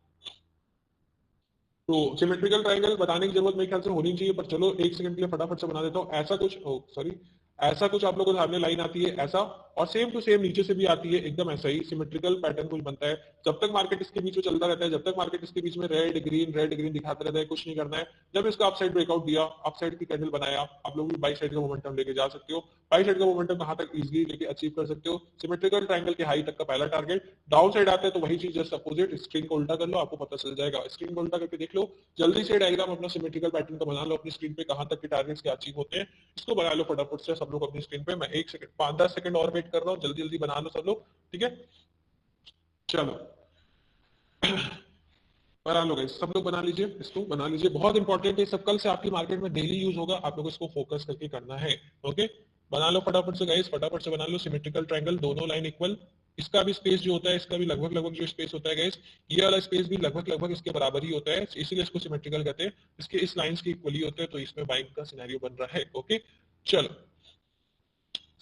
तो सिमेट्रिकल ट्रायंगल बताने की जरूरत मेरे ख्याल से होनी चाहिए, पर चलो एक सेकंड के लिए फटाफट से बना देता हूँ। ऐसा कुछ, सॉरी, ऐसा कुछ आप लोगों के सामने लाइन आती है ऐसा, और सेम टू सेम नीचे से भी आती है, एकदम ऐसा ही सिमेट्रिकल पैटर्न कुछ बनता है। जब तक मार्केट इसके बीच में चलता रहता है, जब तक मार्केट इसके बीच में रेड ग्रीन दिखाता रहता है, कुछ नहीं करना है। जब इसका अप साइड ब्रेकआउट दिया, अप साइड की कैंडल बनाया, आप लोग भी बाई साइड का मोमेंटम लेके जा सकते हो। बाई साइड का मोमेंटम कहां तक इजीली लेके अचीव कर सकते हो, सिमेट्रिकल ट्रायंगल के हाई तक का पहला टारगेट। डाउन साइड आता है तो वही चीज जस्ट अपोजिट, स्क्रीन को उल्टा कर लो, आपको पता चल जाएगा। स्क्रीन को उल्टा करके देख लो, जल्दी से डायग्राम अपना सिमेट्रिकल पैटर्न का बना लो अपनी स्क्रीन पे, कहां तक के टारगेट्स के अचीव होते हैं, इसको बना लो फटाफट से सब लोग अपनी स्क्रीन पे। मैं 1 सेकंड 5-10 सेकंड और वेट कर रहा हूँ, जल्दी जल्दी बना लो सब लोग, ठीक है। चलो बना लो गाइस, सब लोग बना लीजिए, इसको बना लीजिए, बहुत इंपॉर्टेंट है सब, कल से आपकी मार्केट में डेली यूज होगा, आप लोग इसको फोकस करके करना है। ओके, बना लो फटाफट से गाइस, फटाफट से बना लो। सिमेट्रिकल ट्रायंगल, दोनों लाइन इक्वल, इसका भी स्पेस जो होता है, इसका भी लगभग लगभग जो स्पेस होता है गाइस, ये वाला स्पेस भी लगभग लगभग इसके बराबर ही होता है, इसीलिए इसको सिमेट्रिकल कहते हैं। इसके इस लाइंस की इक्वली होते हैं, तो इसमें बाइंग का सिनेरियो बन रहा है। ओके, चलो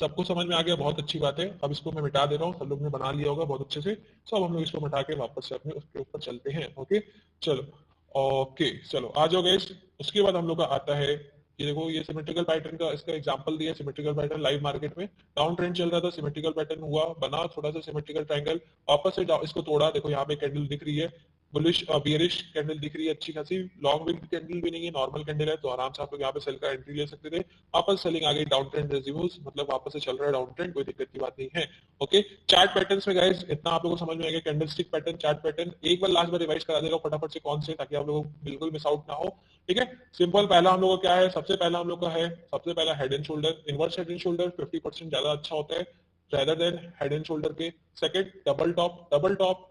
सबको समझ में आ गया, बहुत अच्छी बात है। अब इसको मैं मिटा दे रहा हूँ, सब लोग ने बना लिया होगा बहुत अच्छे से। सब हम लोग इसको मिटा के वापस से अपने उसके ऊपर चलते हैं। ओके, चलो, ओके चलो आ जाओ गाइस। उसके बाद हम लोग का आता है, ये देखो ये सिमेट्रिकल पैटर्न का इसका एग्जांपल दिया, सिमेट्रिकल पैटर्न लाइव मार्केट में डाउन ट्रेंड चल रहा था, सिमेट्रिकल पैटर्न हुआ, बना थोड़ा सा सिमेट्रिकल ट्रायंगल, वापस से इसको तोड़ा, देखो यहाँ पे कैंडल दिख रही है, बुलिश बियरिश कैंडल दिख रही है अच्छी खासी, लॉन्ग विक कैंडल भी नहीं है, नॉर्मल कैंडल है, तो आराम से आप लोग यहाँ पे सेल का एंट्री ले सकते थे। वापस सेलिंग आ गई, डाउन ट्रेंड रेज्यूम्स, मतलब वापस से चल रहा है डाउन ट्रेंड, कोई दिक्कत की बात नहीं है। ओके, चार्ट पैटर्न्स में गाइस इतना आप लोगों को समझ में आएगा, candle stick pattern, chart pattern, एक बार लास्ट में रिवाइज करा देगा फटाफट से कौन से, ताकि आप लोगों को बिल्कुल मिस आउट ना हो। ठीक है, सिंपल, पहला हम लोग का क्या है, सबसे पहला हम लोग का है, सबसे पहला head and shoulder, inverse head and shoulder 50% ज्यादा अच्छा होता है rather than head and shoulder के। Second double top, double top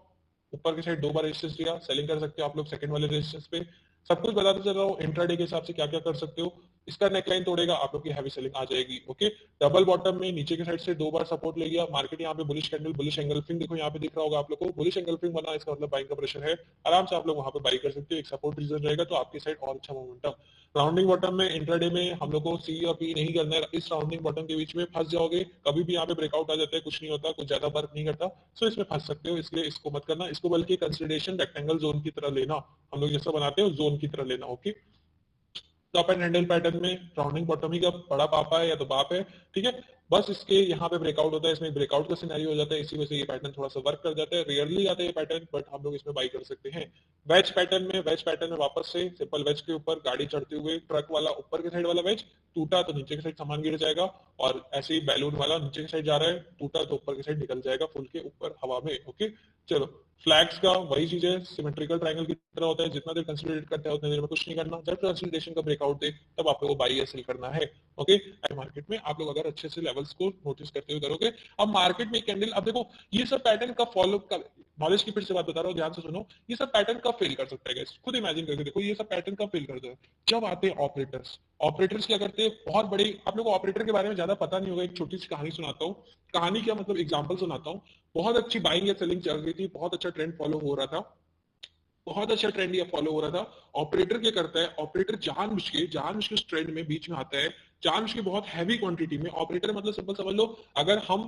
ऊपर की साइड 2 बार रेजिस्टेंस दिया, सेलिंग कर सकते हो आप लोग सेकंड वाले रेजिस्टेंस पे। सब कुछ बताते चल रहा हूँ, इंट्राडे के हिसाब से क्या क्या कर सकते हो। इसका नेकलाइन तोड़ेगा, आप लोग की हैवी सेलिंग आ जाएगी। ओके, डबल बॉटम में नीचे की साइड से 2 बार सपोर्ट ले लिया, मार्केट यहाँ पे बुलिश कैंडल, बुलिश एंगल्फिंग देखो यहाँ पे दिख रहा होगा आप लोग को, बुलिश एंगल्फिंग बना, इसका मतलब बाइंग का प्रेशर है, आराम से आप लोग वहां पे बाई कर सकते हो, एक सपोर्ट रीजन रहेगा तो आपकी साइड और अच्छा मोमेंटम। राउंडिंग बॉटम में इंट्राडे में हम लोग को सी और पी नहीं करना है, इस राउंडिंग बॉटम के बीच में फंस जाओगे, कभी भी यहाँ पे ब्रेकआउट आ जाता है, कुछ नहीं होता, कुछ ज्यादा वर्क नहीं करता, सो इसमें फंस सकते हो, इसलिए इसको मत करना, इसको बल्कि कंसिडरेशन रेक्टेंगल जोन की तरह लेना, हम लोग जैसा बनाते हैं जोन की तरह लेना। Okay, top and handle pattern में राउंडिंग बॉटम ही का बड़ा पापा है या तो बाप है, ठीक है। बस इसके यहाँ पे ब्रेकआउट होता है, इसमें ब्रेकआउट का सिनेरियो हो जाता है, इसी वजह से ये पैटर्न थोड़ा सा वर्क कर जाता है, रेयरली आता है ये पैटर्न, बट हम लोग इसमें बाई कर सकते हैं। वेज पैटर्न में वापस से सिंपल वेज के ऊपर गाड़ी चढ़ते हुए ट्रक वाला ऊपर के साइड वाला वेज टूटा तो नीचे के साइड सामान गिर जाएगा, और ऐसे ही बैलून वाला नीचे के साइड जा रहा है, टूटा तो ऊपर के साइड निकल जाएगा फुल के ऊपर हवा में। ओके, चलो फ्लैग्स का वही चीज है, सिमेट्रिकल ट्रायंगल की तरह होता है, जितना देर कंसोलिडेट करता है उतनी देर में कुछ नहीं करना, जब कंसोलिडेशन का ब्रेकआउट दे तब आप लोग को बाई या सेल करना है। ओके, मार्केट में आप लोग अगर अच्छे से लेवल्स को नोटिस करते हुए करोगे। अब मार्केट में कैंडल, अब देखो ये सब पैटर्न का फॉलो कर, नॉलेज की फिर से बात बता रहा हूँ, ध्यान से सुनो, ये सब पैटर्न कब फेल कर सकता है guys? खुद इमेजिन करके देखो, ये सब पैटर्न कब फेल करता है? जब आते हैं ऑपरेटर्स। ऑपरेटर्स क्या करते हैं, बहुत बड़ी, आप लोगों को ऑपरेटर के बारे में ज्यादा पता नहीं होगा, एक छोटी सी कहानी सुनाता हूँ। कहानी क्या मतलब, एग्जाम्पल सुनाता हूँ। बहुत अच्छी बाइंग या सेलिंग चल रही थी, बहुत अच्छा ट्रेंड फॉलो हो रहा था, बहुत अच्छा ट्रेंड ये फॉलो हो रहा था। ऑपरेटर क्या करता है, ऑपरेटर जानबूझ के उस ट्रेंड में बीच में आता है, जानबूझ के बहुत हैवी क्वांटिटी में। ऑपरेटर मतलब सिंपल समझ लो, अगर हम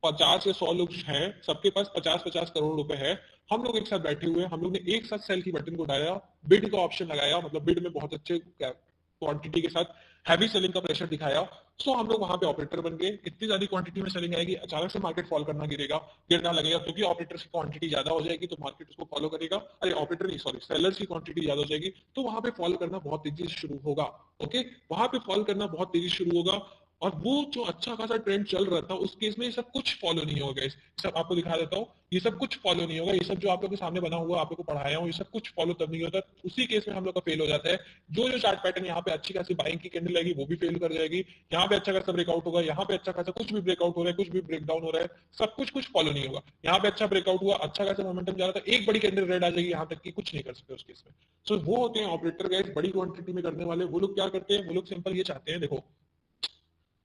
50 या 100 लोग हैं, सबके पास 50-50 करोड़ रुपए है, हम लोग एक साथ बैठे हुए हैं, हम लोग ने एक साथ सेल की बटन को उठाया, बिड का ऑप्शन लगाया, मतलब बिड में बहुत अच्छे क्वांटिटी के साथ हैवी सेलिंग का प्रेशर दिखाया, सो हम लोग वहां पे ऑपरेटर बन गए। इतनी ज्यादा क्वांटिटी में सेलिंग आएगी, अचानक से मार्केट फॉल करना गिरना लगेगा, क्योंकि ऑपरेटर की क्वांटिटी ज्यादा हो जाएगी तो मार्केट उसको फॉलो करेगा। अरे ऑपरेटर नहीं, सॉरी, सेलर्स की क्वांटिटी ज्यादा हो जाएगी तो वहां पे फॉल करना बहुत तेजी से शुरू होगा। ओके, वहां पे फॉल करना बहुत तेजी से शुरू होगा, और वो जो अच्छा खासा ट्रेंड चल रहा था उस केस में ये सब कुछ फॉलो नहीं होगा। सब आपको दिखा देता हूँ, ये सब कुछ फॉलो नहीं होगा, ये सब जो आप लोग के सामने बना हुआ, आप लोग को पढ़ाया हूँ, ये सब कुछ फॉलो तब नहीं होता, उसी केस में हम लोग का फेल हो जाता है। जो जो चार्ट पैटर्न यहाँ पे अच्छी खासी बाइंग की कैंडल आएगी वो भी फेल कर जाएगी, यहाँ पे अच्छा खासा ब्रेकआउट होगा, यहाँ पे अच्छा खासा कुछ भी ब्रेकआउट हो रहा है, कुछ भी ब्रेकडाउन हो रहा है, सब कुछ फॉलो नहीं होगा। यहाँ पे अच्छा ब्रेकआउट हुआ, अच्छा खासा मोमेंटम जा रहा था, एक बड़ी कैंडल रेड आ जाएगी, यहाँ तक कि कुछ नहीं कर सकते उस केस में। सो वो होते हैं ऑपरेटर गाइस, बड़ी क्वांटिटी में करने वाले। वो लोग क्या करते हैं, वो लोग सिंपल ये चाहते हैं, देखो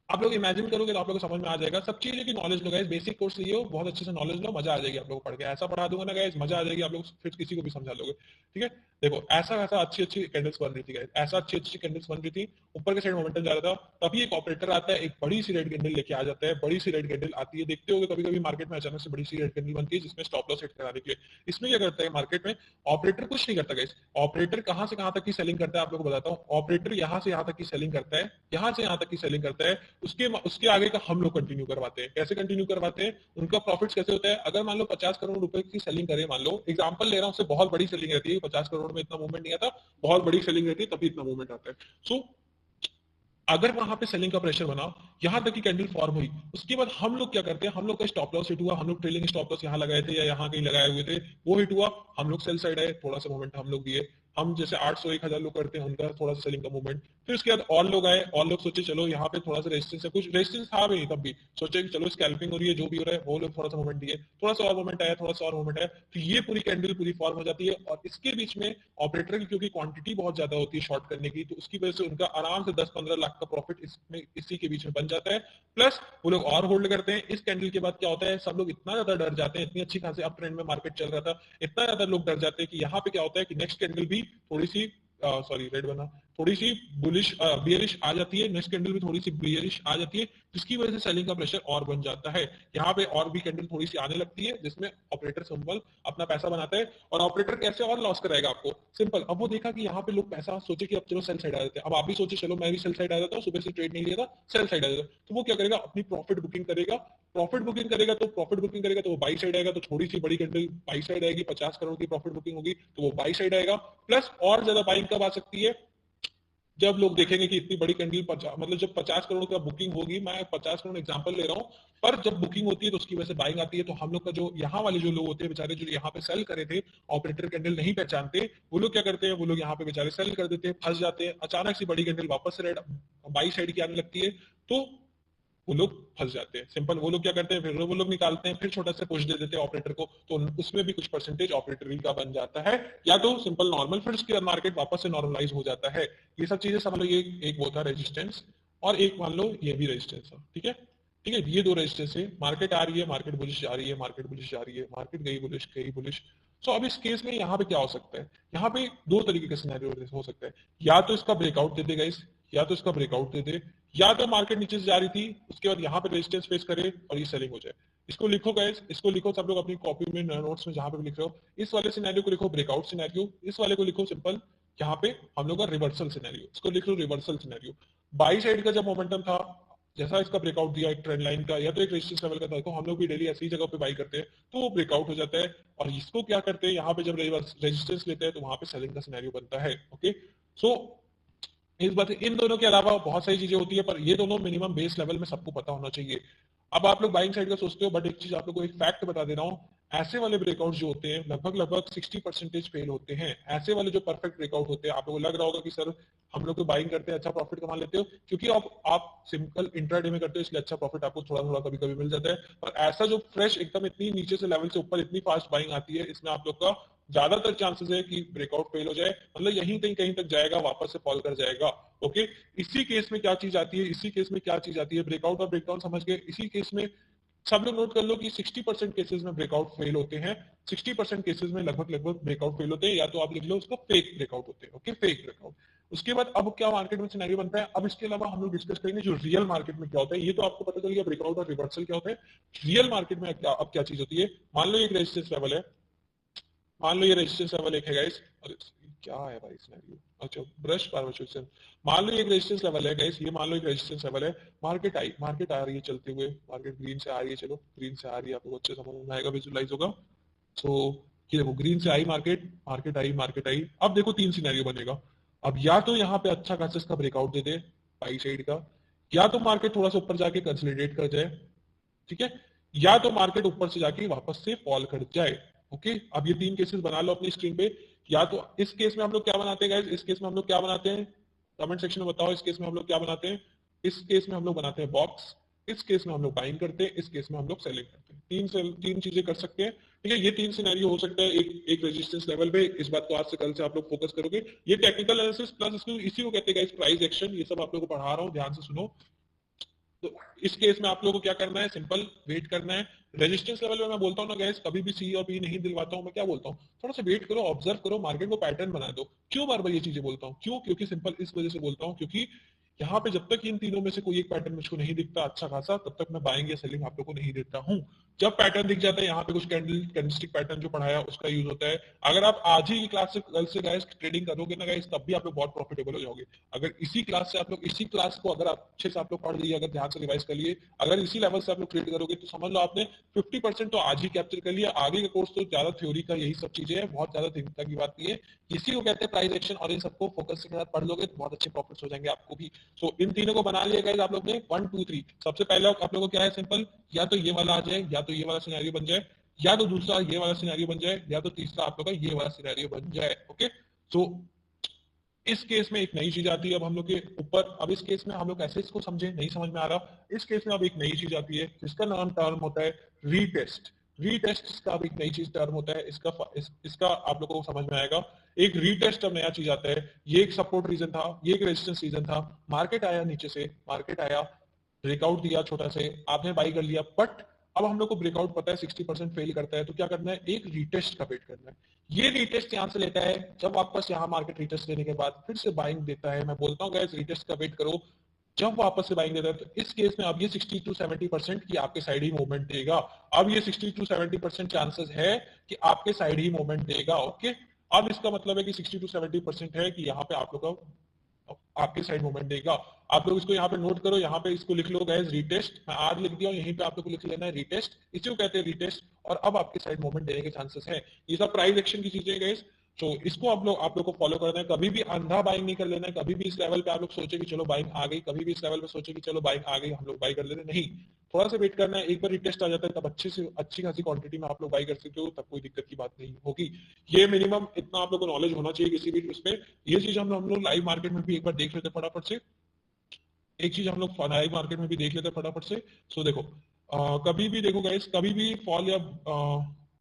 आप लोग इमेजिन करोगे तो आप लोग को समझ में आ जाएगा सब चीजें की नॉलेज लो गाइस, बेसिक कोर्स लिए हो, बहुत अच्छे से नॉलेज लो, मजा आ जाएगी आप लोग को पढ़ के, ऐसा पढ़ा दूंगा ना गाइस, मजा आ जाएगी, आप लोग फिर किसी को भी समझा लोगे। ठीक है, देखो ऐसा ऐसा अच्छी अच्छी कैंडल्स बन रही थी गाइस, ऐसा अच्छी अच्छी कैंडल्स बन रही थी, ऊपर के साइड मोमेंटम जा रहा था, तभी एक ऑपरेटर आता है, एक बड़ी सी रेड कैंडल लेके आ जाता है, बड़ी सी रेड कैंडल आती है, देखते होगे कभी कभी मार्केट में अचानक से बड़ी सी रेड कैंडल बनती है जिसमें स्टॉप लॉस सेट कराने के लिए। इसमें क्या करता है मार्केट में, ऑपरेटर कुछ नहीं करता गाइस, ऑपरेटर कहां से कहां तक की सेलिंग करता है आप लोग को बताता हूँ। ऑपरेटर यहां से यहां तक की सेलिंग करता है, यहां से यहां तक की सेलिंग करता है, उसके उसके आगे का हम लोग कंटिन्यू करवाते हैं। कैसे कंटिन्यू करवाते हैं, उनका प्रॉफिट्स कैसे होता है, अगर मान लो 50 करोड़ रुपए की सेलिंग करें, मान लो एग्जांपल ले रहा हूं, उससे बहुत बड़ी सेलिंग रहती है, 50 करोड़ में इतना मूवमेंट नहीं आता, बहुत बड़ी सेलिंग रहती है तभी इतना मूवमेंट आता है। सो अगर वहां पे सेलिंग का प्रेशर बना, यहां तक की कैंडल फॉर्म हुई, उसके बाद हम लोग क्या करते हैं, हम लोग का स्टॉप लॉस हिट हुआ, हम लोग ट्रेलिंग स्टॉप लॉस यहाँ लगाए थे या यहाँ कहीं लगाए हुए थे, वो हिट हुआ, हम लोग सेल साइड आए, थोड़ा सा मूवमेंट हम लोग दिए, हम जैसे 800-1000 लोग करते हैं उनका थोड़ा सा सेलिंग का मूवमेंट। फिर उसके बाद और लोग आए, और लोग सोचे चलो यहाँ पे थोड़ा सा रेजिस्टेंस है, कुछ रेजिस्टेंस था भी नहीं तब भी, सोचे कि चलो स्कैल्पिंग हो रही है, जो भी हो रहा है, वो लोग थोड़ा सा मूवमेंट दिए, थोड़ा सा और मूवमेंट आया, थोड़ा सा और मूवमेंट आया, तो ये पूरी कैंडल पूरी फॉर्म हो जाती है। और इसके बीच में ऑपरेटर की क्योंकि क्वांटिटी बहुत ज्यादा होती है शॉर्ट करने की, तो उसकी वजह से उनका आराम से 10-15 लाख का प्रॉफिट इसमें इसी के बीच में बन जाता है। प्लस वो लोग और होल्ड करते हैं। इस कैंडल के बाद क्या होता है, सब लोग इतना ज्यादा डर जाते हैं, इतनी अच्छी खासी अप ट्रेंड में मार्केट चल रहा था, इतना ज्यादा लोग डर जाते हैं कि यहाँ पे क्या होता है कि नेक्स्ट कैंडल भी थोड़ी सी सॉरी रेड बना, थोड़ी सी बुलिश बियरिश आ जाती है, नेक्स्ट कैंडल भी थोड़ी सी बियरिश आ जाती है, जिसकी वजह से सेलिंग का प्रेशर और बन जाता है। यहाँ पे और भी कैंडल थोड़ी सी आने लगती है, जिसमें ऑपरेटर सिंपल अपना पैसा बनाता है। और ऑपरेटर कैसे और लॉस कराएगा आपको, सिंपल, अब वो देखा कि यहाँ पे लोग पैसा सोचे कि अब चलो सेल साइड आ जाते हैं, अब आप भी सोचे चलो मैं भी सेल साइड आ जाता हूँ, सुबह से ट्रेड नहीं लिया था, सेल साइड आ जाता, तो वो क्या करेगा, अपनी प्रॉफिट बुकिंग करेगा, तो वो बाई साइड आएगा, तो थोड़ी सी बड़ी कैंडल बाई साइड आएगी, 50 करोड़ की प्रॉफिट बुकिंग होगी तो वो बाई साइड आएगा। प्लस और ज्यादा बाइंग कब आ सकती है, जब लोग देखेंगे कि इतनी बड़ी कैंडल मतलब जब 50 करोड़ का बुकिंग होगी, मैं 50 करोड़ एग्जांपल ले रहा हूँ, पर जब बुकिंग होती है तो उसकी वजह से बाइंग आती है, तो हम लोग का जो यहाँ वाले जो लोग होते हैं बेचारे, जो यहाँ पे सेल करे थे, ऑपरेटर कैंडल नहीं पहचानते, वो लोग क्या करते हैं, वो लोग यहाँ पे बेचारे सेल कर देते हैं, फंस जाते हैं, अचानक से बड़ी कैंडल वापस से रेड बाई साइड की आने लगती है, तो वो लोग फंस जाते हैं। सिंपल, वो लोग क्या करते हैं, फिर वो लोग निकालते हैं, फिर छोटा सा पुश दे देते हैं ऑपरेटर को, तो उसमें भी कुछ परसेंटेज ऑपरेटर का बन जाता है, या तो सिंपल नॉर्मल, फिर उसके बाद मार्केट वापस से नॉर्मलाइज हो जाता है। ये सब चीजें समझ लो, ये एक वो था रेजिस्टेंस, और एक मान लो ये भी रेजिस्टेंस था। ठीक है, ठीक है, ये दो रेजिस्टेंस है, मार्केट आ रही है, मार्केट बुलिश जा रही है, मार्केट बुलिश जा रही है, मार्केट गई बुलिश गई बुलिश। सो अब इस केस में यहाँ पे क्या हो सकता है, यहाँ पे दो तरीके का सिनेरियो हो सकता है, या तो इसका ब्रेकआउट दे देगा या तो इसका ब्रेकआउट दे दे, या तो मार्केट नीचे से जा रही थी, उसके बाद यहाँ पे रेजिस्टेंस फेस करे और ये सेलिंग हो जाए। इसको लिखो गाइस, इसको लिखो सब लोग अपनी कॉपी में, नोट्स में, जहां पे भी लिख रहे हो, इस वाले सिनेरियो को लिखो ब्रेकआउट सिनेरियो, इस वाले को लिखो सिंपल यहाँ पे हम लोग का रिवर्सल सिनेरियो, इसको लिख लो रिवर्सल सिनेरियो। बाई साइड का जब मोमेंटम था, जैसा इसका ब्रेकआउट दिया एक ट्रेंड लाइन का या तो एक रेजिस्टेंस लेवल का था, तो हम लोग भी डेली ऐसी जगह पे बाई करते हैं तो वो ब्रेकआउट हो जाता है। और इसको क्या करते हैं, यहाँ पे जब रेजिस्टेंस लेते हैं तो वहां पे सेलिंग का सिनेरियो बनता है। ओके, सो इस बात इन दोनों के अलावा बहुत सारी चीजें होती है, पर ये दोनों मिनिमम बेस लेवल में सबको पता होना चाहिए। अब आप लोग बाइंग साइड का सोचते हो, बट एक चीज आप लोग को एक फैक्ट बता दे रहा हूँ, ऐसे वाले ब्रेकआउट जो होते हैं लगभग लगभग 60% फेल होते हैं। ऐसे वाले जो परफेक्ट ब्रेकआउट होते हैं, आप लोगों को लग रहा होगा कि सर हम लोग तो बाइंग करते हैं अच्छा प्रॉफिट कमा लेते हो, क्योंकि आप सिंपल इंट्राडे में करते हो इसलिए अच्छा प्रॉफिट आपको थोड़ा थोड़ा कभी कभी मिल जाता है। और ऐसा जो फ्रेश एकदम इतनी नीचे से लेवल से ऊपर इतनी फास्ट बाइंग आती है, इसमें आप लोग का ज्यादातर चांसेस है कि ब्रेकआउट फेल हो जाए, मतलब यहीं कहीं तक जाएगा, वापस से फॉल कर जाएगा। ओके, इसी केस में क्या चीज आती है, इसी केस में क्या चीज आती है, ब्रेकआउट और ब्रेकडाउन समझ गए। इसी केस में सब लोग नोट कर लो कि 60% केसेस में ब्रेकआउट फेल होते हैं, 60% केसेस में लगभग लगभग ब्रेकआउट फेल होते हैं, या तो आप लिख लो उसका फेक ब्रेकआउट होते हैं। Okay, fake breakout. उसके बाद अब क्या मार्केट में सिनेरियो बनता है, अब इसके अलावा हम लोग डिस्कस करेंगे जो रियल मार्केट में क्या होता है। ये तो आपको पता चल गया ब्रेकआउट और रिवर्सल क्या होता है। रियल मार्केट में अब क्या चीज होती है, मान लो एक रेजिस्टेंस लेवल है, मान लो ये रेजिस्टेंस लेवल एक है गाइस, क्या है भाई सिनेरियो, अच्छा ब्रश पार्वचुएशन। मान लो एक रेजिस्टेंस लेवल है गाइस, ये मान लो एक रेजिस्टेंस लेवल है, मार्केट आ रही है चलते हुए, मार्केट ग्रीन से आ रही है, चलो ग्रीन से आ रही है, आपको अच्छे समझ में आएगा, विजुअलाइज होगा। सो ये देखो ग्रीन से आई मार्केट, मार्केट आई। अब देखो तीन सिनेरियो बनेगा। अब या तो यहाँ पे अच्छा खासा इसका breakout they they by side का, या तो मार्केट थोड़ा सा ऊपर जाके कंसोलिडेट कर जाए, ठीक है, या तो मार्केट ऊपर से जाके वापस से फॉल कर जाए। ओके, अब ये तीन केसेस बना लो अपनी स्क्रीन पे। या तो इस केस में हम लोग क्या बनाते हैं गाइस, इस केस में हम लोग क्या बनाते हैं, कमेंट सेक्शन में बताओ, इस केस में हम लोग क्या बनाते हैं। इस केस में हम लोग बनाते हैं बॉक्स, इस केस में हम लोग बाइंग करते हैं, इस केस में हम लोग सेलिंग करते हैं। तीन चीजें कर सकते हैं, ठीक है। ये तीन सिनेरियो हो सकता है एक रेजिस्टेंस लेवल पे। इस बात को आज से कल से आप लोग फोकस करोगे। ये टेक्निकल एनालिसिस प्लस इसी को कहते हैं गाइस प्राइस एक्शन। ये सब आप लोगों को पढ़ा रहा हूँ, ध्यान से सुनो। तो इस केस में आप लोगों को क्या करना है, सिंपल वेट करना है। रेजिस्टेंस लेवल में मैं बोलता हूँ ना गैस, कभी भी सी और बी नहीं दिलवाता हूँ, मैं क्या बोलता हूँ, थोड़ा सा वेट करो, ऑब्जर्व करो, मार्केट को पैटर्न बना दो। क्यों बार बार ये चीजें बोलता हूँ, क्यों, क्योंकि सिंपल इस वजह से बोलता हूँ, क्योंकि यहाँ पे जब तक इन तीनों में से कोई एक पैटर्न मुझको नहीं दिखता अच्छा खासा, तब तक मैं बाइंग या सेलिंग आप लोग को नहीं देता हूँ। जब पैटर्न दिख जाता है, यहाँ पे कुछ कैंडलस्टिक पैटर्न जो पढ़ाया उसका यूज होता है। अगर आप आज ही की क्लास से कल से गाइस ट्रेडिंग करोगे ना गाइस, तब भी आप लोग बहुत प्रॉफिटेबल हो जाओगे। अगर इसी क्लास से आप लोग, इसी क्लास को अगर आप अच्छे से आप लोग पढ़ लिए, अगर ध्यान से रिवाइज कर लिए, अगर इसी लेवल से आप लोग ट्रेड करोगे, तो समझ लो आपने 50% तो आज ही कैप्चर कर लिया। आगे का कोर्स तो ज्यादा थ्योरी का यही सब चीजें है, बहुत ज्यादा चिंता की बात नहीं है। इसी को कहते हैं प्राइस एक्शन, और इन सबको फोकस के साथ पढ़ लोगे तो बहुत अच्छे प्रॉफिट्स हो जाएंगे आपको भी। सो इन तीनों को बना लिया गाइस आप लोग ने 1 2 3। सबसे पहले आप लोगों को क्या है, सिंपल, या तो ये वाला आ जाए, या तो ये वाला सिनेरियो बन जाए, या तो दूसरा ये वाला सिनेरियो बन जाए, या तो तीसरा आप लोग का ये वाला सिनेरियो बन जाए। ओके, सो इस केस में एक नई चीज आती है अब हम लोग के ऊपर। अब इस केस में हम लोग कैसे इसको समझे, नहीं समझ में आ रहा। इस केस में अब एक नई चीज आती है जिसका नाम टर्म होता है रीटेस्ट। रीटेस्ट इसका अब एक नई चीज टर्म होता है, इसका आप लोगों को समझ में आएगा। एक रीटेस्ट अब नया चीज आता है। ये एक सपोर्ट रीजन था, ये एक रेजिस्टेंस रीजन था, मार्केट आया नीचे से, मार्केट आया, ब्रेकआउट दिया छोटा से, आपने बाई कर लिया, बट अब हम लोग को ब्रेकआउट पता है 60% फेल करता है, तो क्या करना है, एक रीटेस्ट का वेट करना है। ये रीटेस्ट यहां से लेता है, जब वापस यहाँ मार्केट रीटेस्ट लेने के बाद फिर से बाइंग देता है। मैं बोलता हूँ गाइस रीटेस्ट का वेट करो, जब वापस से बाइंग देता है, तो इस केस में अब ये 60 to 70% की आपके साइड ही मूवमेंट देगा। अब ये 60 to 70% चांसेस है कि आपके साइड ही मूवमेंट देगा। ओके, अब इसका मतलब है कि 60 to 70% है कि यहाँ पे आप लोग का आपके साइड मूवमेंट देगा। आप लोग इसको यहाँ पे नोट करो, यहाँ पे इसको लिख लो गाइस रीटेस्ट, मैं आज लिख दिया हूँ, यहीं पे आप लोग को लिख लेना है रीटेस्ट, इसी को कहते हैं रीटेस्ट। और अब आपके साइड मूवमेंट देने के चांसेस है। ये सब प्राइस एक्शन की चीजें गाइस, तो इसको आप लोग को फॉलो करना है। कभी भी अंधा बाइंग नहीं कर लेना है। कभी भी इस लेवल पे आप लोग सोचे कि चलो बाइंग आ गई, कभी भी इस लेवल पे सोचे कि चलो बाइंग आ गई हम लोग बाई कर लेते, नहीं, थोड़ा सा वेट करना है। एक बार रिटेस्ट आ जाता है तब अच्छे से अच्छी खासी क्वांटिटी में आप लोग बाई कर सकते हो, तब कोई दिक्कत की बात नहीं होगी। ये मिनिमम इतना आप लोग को नॉलेज होना चाहिए किसी भी उसमें। ये चीज हम लोग लाइव मार्केट में भी एक बार देख लेते फटाफट से। एक चीज हम लोग लाइव मार्केट में भी देख लेते फटाफट से। सो देखो कभी भी देखो गाइस, कभी भी फॉल या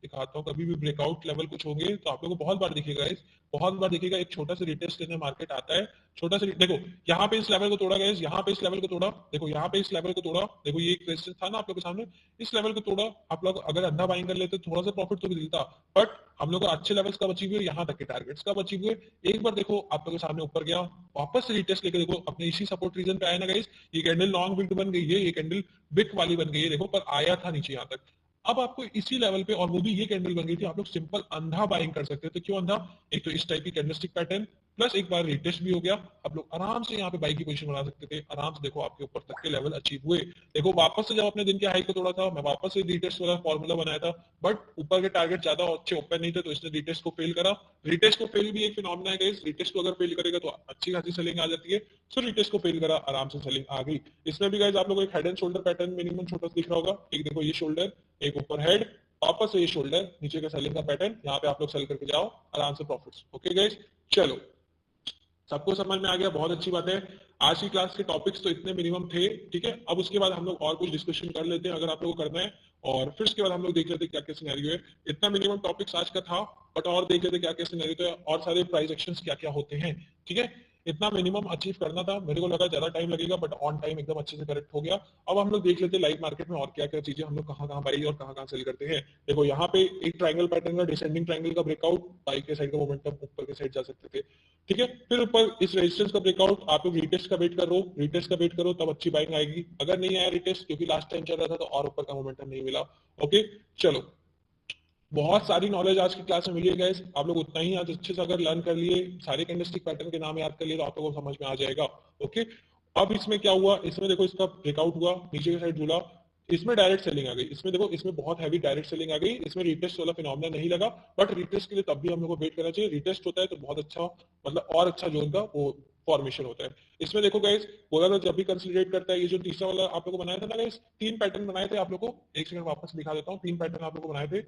दिखाता हूँ, कभी भी ब्रेकआउट लेवल कुछ होंगे तो आप लोगों को बहुत बार दिखेगा गाइस, बहुत बार दिखेगा। एक छोटा सा रिटेस्ट लेने मार्केट आता है, छोटा सा देखो यहाँ पे इस लेवल को तोड़ा गाइस, यहाँ पे इस लेवल को तोड़ा, देखो यहाँ पे इस लेवल को तोड़ा, देखो ये एक रेजिस्टेंस था ना आप लोग के सामने, इस लेवल को तोड़ा। आप लोग अगर अंधा बाइंग कर लेते थोड़ा सा प्रॉफिट तो भी मिलता, बट हम लोग को अच्छे लेवल्स कब अचीव हुए, यहाँ तक के टारगेट्स कब अचीव हुए। एक बार देखो आप लोग के सामने ऊपर गया, वापस से रिटेस्ट लेके देखो अपने इसी सपोर्ट रीजन पे आया ना गाइस, ये कैंडल लॉन्ग विक बन गई है, ये कैंडल बिग वाली बन गई है देखो, पर आया था नीचे यहाँ तक। अब आपको इसी लेवल पे, और वो भी ये कैंडल बन गई थी, आप लोग सिंपल अंधा बाइंग कर सकते थे। क्यों अंधा, एक तो इस टाइप की कैंडलस्टिक पैटर्न, प्लस एक बार रिटेस्ट भी हो गया, आप लोग आराम से यहाँ पे बाई की पोजीशन बना सकते थे, आराम से देखो आपके ऊपर तक के लेवल अचीव हुए। देखो वापस से जब अपने दिन के हाई को तोड़ा था, मैं वापस से रिटेस्ट वाला फॉर्मूला बनाया था, बट ऊपर के टारगेट ज्यादा अच्छे ओपन नहीं थे, तो इसने रिटेस्ट को फेल करा। रिटेस्ट को फेल भी एक फिनोमेना है गाइस, रिटेस्ट को अगर फेल करेगा तो अच्छी खासी सेलिंग आ जाती है। सो रिटेस्ट को फेल करा, आराम से सेलिंग आ गई। इसमें भी गाइस आप लोगों को एक head and shoulder pattern minimum छोटा सा दिख रहा होगा, एक देखो ये शोल्डर, एक ऊपर हेड, वापस से ये शोल्डर, नीचे का सेलिंग का पैटर्न, यहाँ पे आप लोग सेल करके जाओ आराम से प्रॉफिट्स। ओके गाइस, चलो सबको समझ में आ गया, बहुत अच्छी बात है। आज की क्लास के टॉपिक्स तो इतने मिनिमम थे, ठीक है। अब उसके बाद हम लोग और कुछ डिस्कशन कर लेते हैं अगर आप लोगों को करना है, और फिर उसके बाद हम लोग देख लेते हैं क्या क्या सिनेरियो है। इतना मिनिमम टॉपिक्स आज का था, बट और देख लेते क्या क्या सिनेरियो है और सारे प्राइस एक्शंस क्या क्या होते हैं, ठीक है। इतना मिनिमम अचीव करना था, मेरे को लगा ज्यादा टाइम लगेगा, बट ऑन टाइम एकदम अच्छे से करेक्ट हो गया। अब हम लोग देख लेते हैं लाइव मार्केट में और क्या क्या चीजें हम लोग कहाँ कहाँ बाई और कहाँ कहाँ सेल करते हैं। देखो यहाँ पे एक ट्रायंगल पैटर्न का डिसेंडिंग ट्रायंगल का ब्रेकआउट, बाई के साइड का मोमेंटम ऊपर के साइड जा सकते थे, ठीक है। फिर ऊपर इस रेजिस्टेंस का ब्रेकआउट, आप लोग रिटेस्ट का वेट करो, रिटेस्ट का वेट करो, तब अच्छी बाइंग आएगी। अगर नहीं आया रिटेस्ट, क्योंकि लास्ट टाइम चल रहा था तो और ऊपर का मोमेंटम नहीं मिला। ओके चलो, बहुत सारी नॉलेज आज की क्लास में मिली है गाइस, आप लोग उतना ही आज अच्छे से अगर लर्न कर लिए, सारे कैंडलस्टिक पैटर्न के नाम याद कर लिए, तो आप लोगों को समझ में आ जाएगा। ओके, अब इसमें क्या हुआ, इसमें देखो इसका ब्रेकआउट हुआ, नीचे की साइड झूला, इसमें डायरेक्ट सेलिंग आ गई। इसमें देखो इसमें बहुत हैवी डायरेक्ट सेलिंग आ गई, इसमें रिटेस्ट वाला फिनोमेना नहीं लगा, बट रिटेस्ट के लिए तब भी हम लोग को वेट करना चाहिए। रिटेस्ट होता है तो बहुत अच्छा, मतलब और अच्छा जोन का वो फॉर्मेशन होता है। इसमें देखो गाइस, बोला था जब भी कंसोलिडेट करता है, ये जो तीसरा वाला आप लोग को बनाया था ना गाइस, तीन पैटर्न बनाए थे आप लोग को, एक सेकंड वापस दिखा देता हूँ, तीन पैटर्न आप लोग को बनाए थे,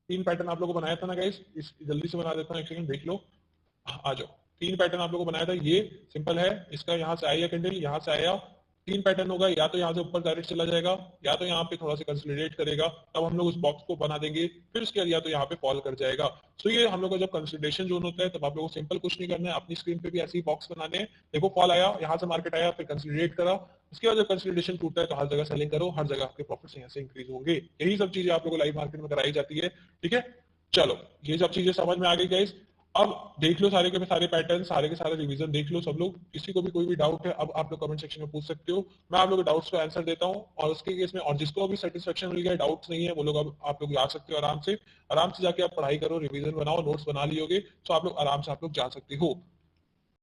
तीन पैटर्न आप लोगों को बनाया था ना गाइस, इस जल्दी से बना देता हूँ, एक सेकंड देख लो, आ जाओ। तीन पैटर्न आप लोगों को बनाया था, ये सिंपल है, इसका यहाँ से आया कैंडल, यहाँ से आया, तीन पैटर्न होगा, या तो यहाँ से ऊपर डायरेक्ट चला जाएगा, या तो यहाँ पे थोड़ा सा कंसोलिडेट करेगा, तब हम लोग उस बॉक्स को बना देंगे, फिर उसके बाद या तो यहाँ पे फॉल कर जाएगा। तो ये हम लोग का जब कंसोलिडेशन जोन होता है, तब आप लोगों को सिंपल कुछ नहीं करना है, अपनी स्क्रीन पे भी ऐसे ही बॉक्स बनाने हैं। देखो फॉल आया, यहाँ से मार्केट आया, फिर कंसोलिडेट करा, उसके बाद जब कंसोलिडेशन टूटता है तो हर जगह सेलिंग करो, हर जगह आपके प्रॉफिट्स यहाँ से इंक्रीज होंगे। यही सब चीजें आप लोगों को लाइव मार्केट में कराई जाती है, ठीक है। चलो ये सब चीजें समझ में आ गई गाइस, अब देख लो सारे के सारे पैटर्न, सारे के सारे रिवीजन देख लो सब लोग। किसी को भी कोई भी डाउट है, अब आप लोग कमेंट सेक्शन में पूछ सकते हो, मैं आप लोगों के डाउट्स को आंसर देता हूँ। और उसके केस में, और जिसको अभी सेटिस्फेक्शन मिल गया, डाउट्स नहीं है, वो लोग अब आप लोग जा सकते हो आराम से, आराम से जाके आप पढ़ाई करो, रिवीजन बनाओ, नोट्स बना लियोगे, तो आप लोग आराम से आप लोग जा सकते हो।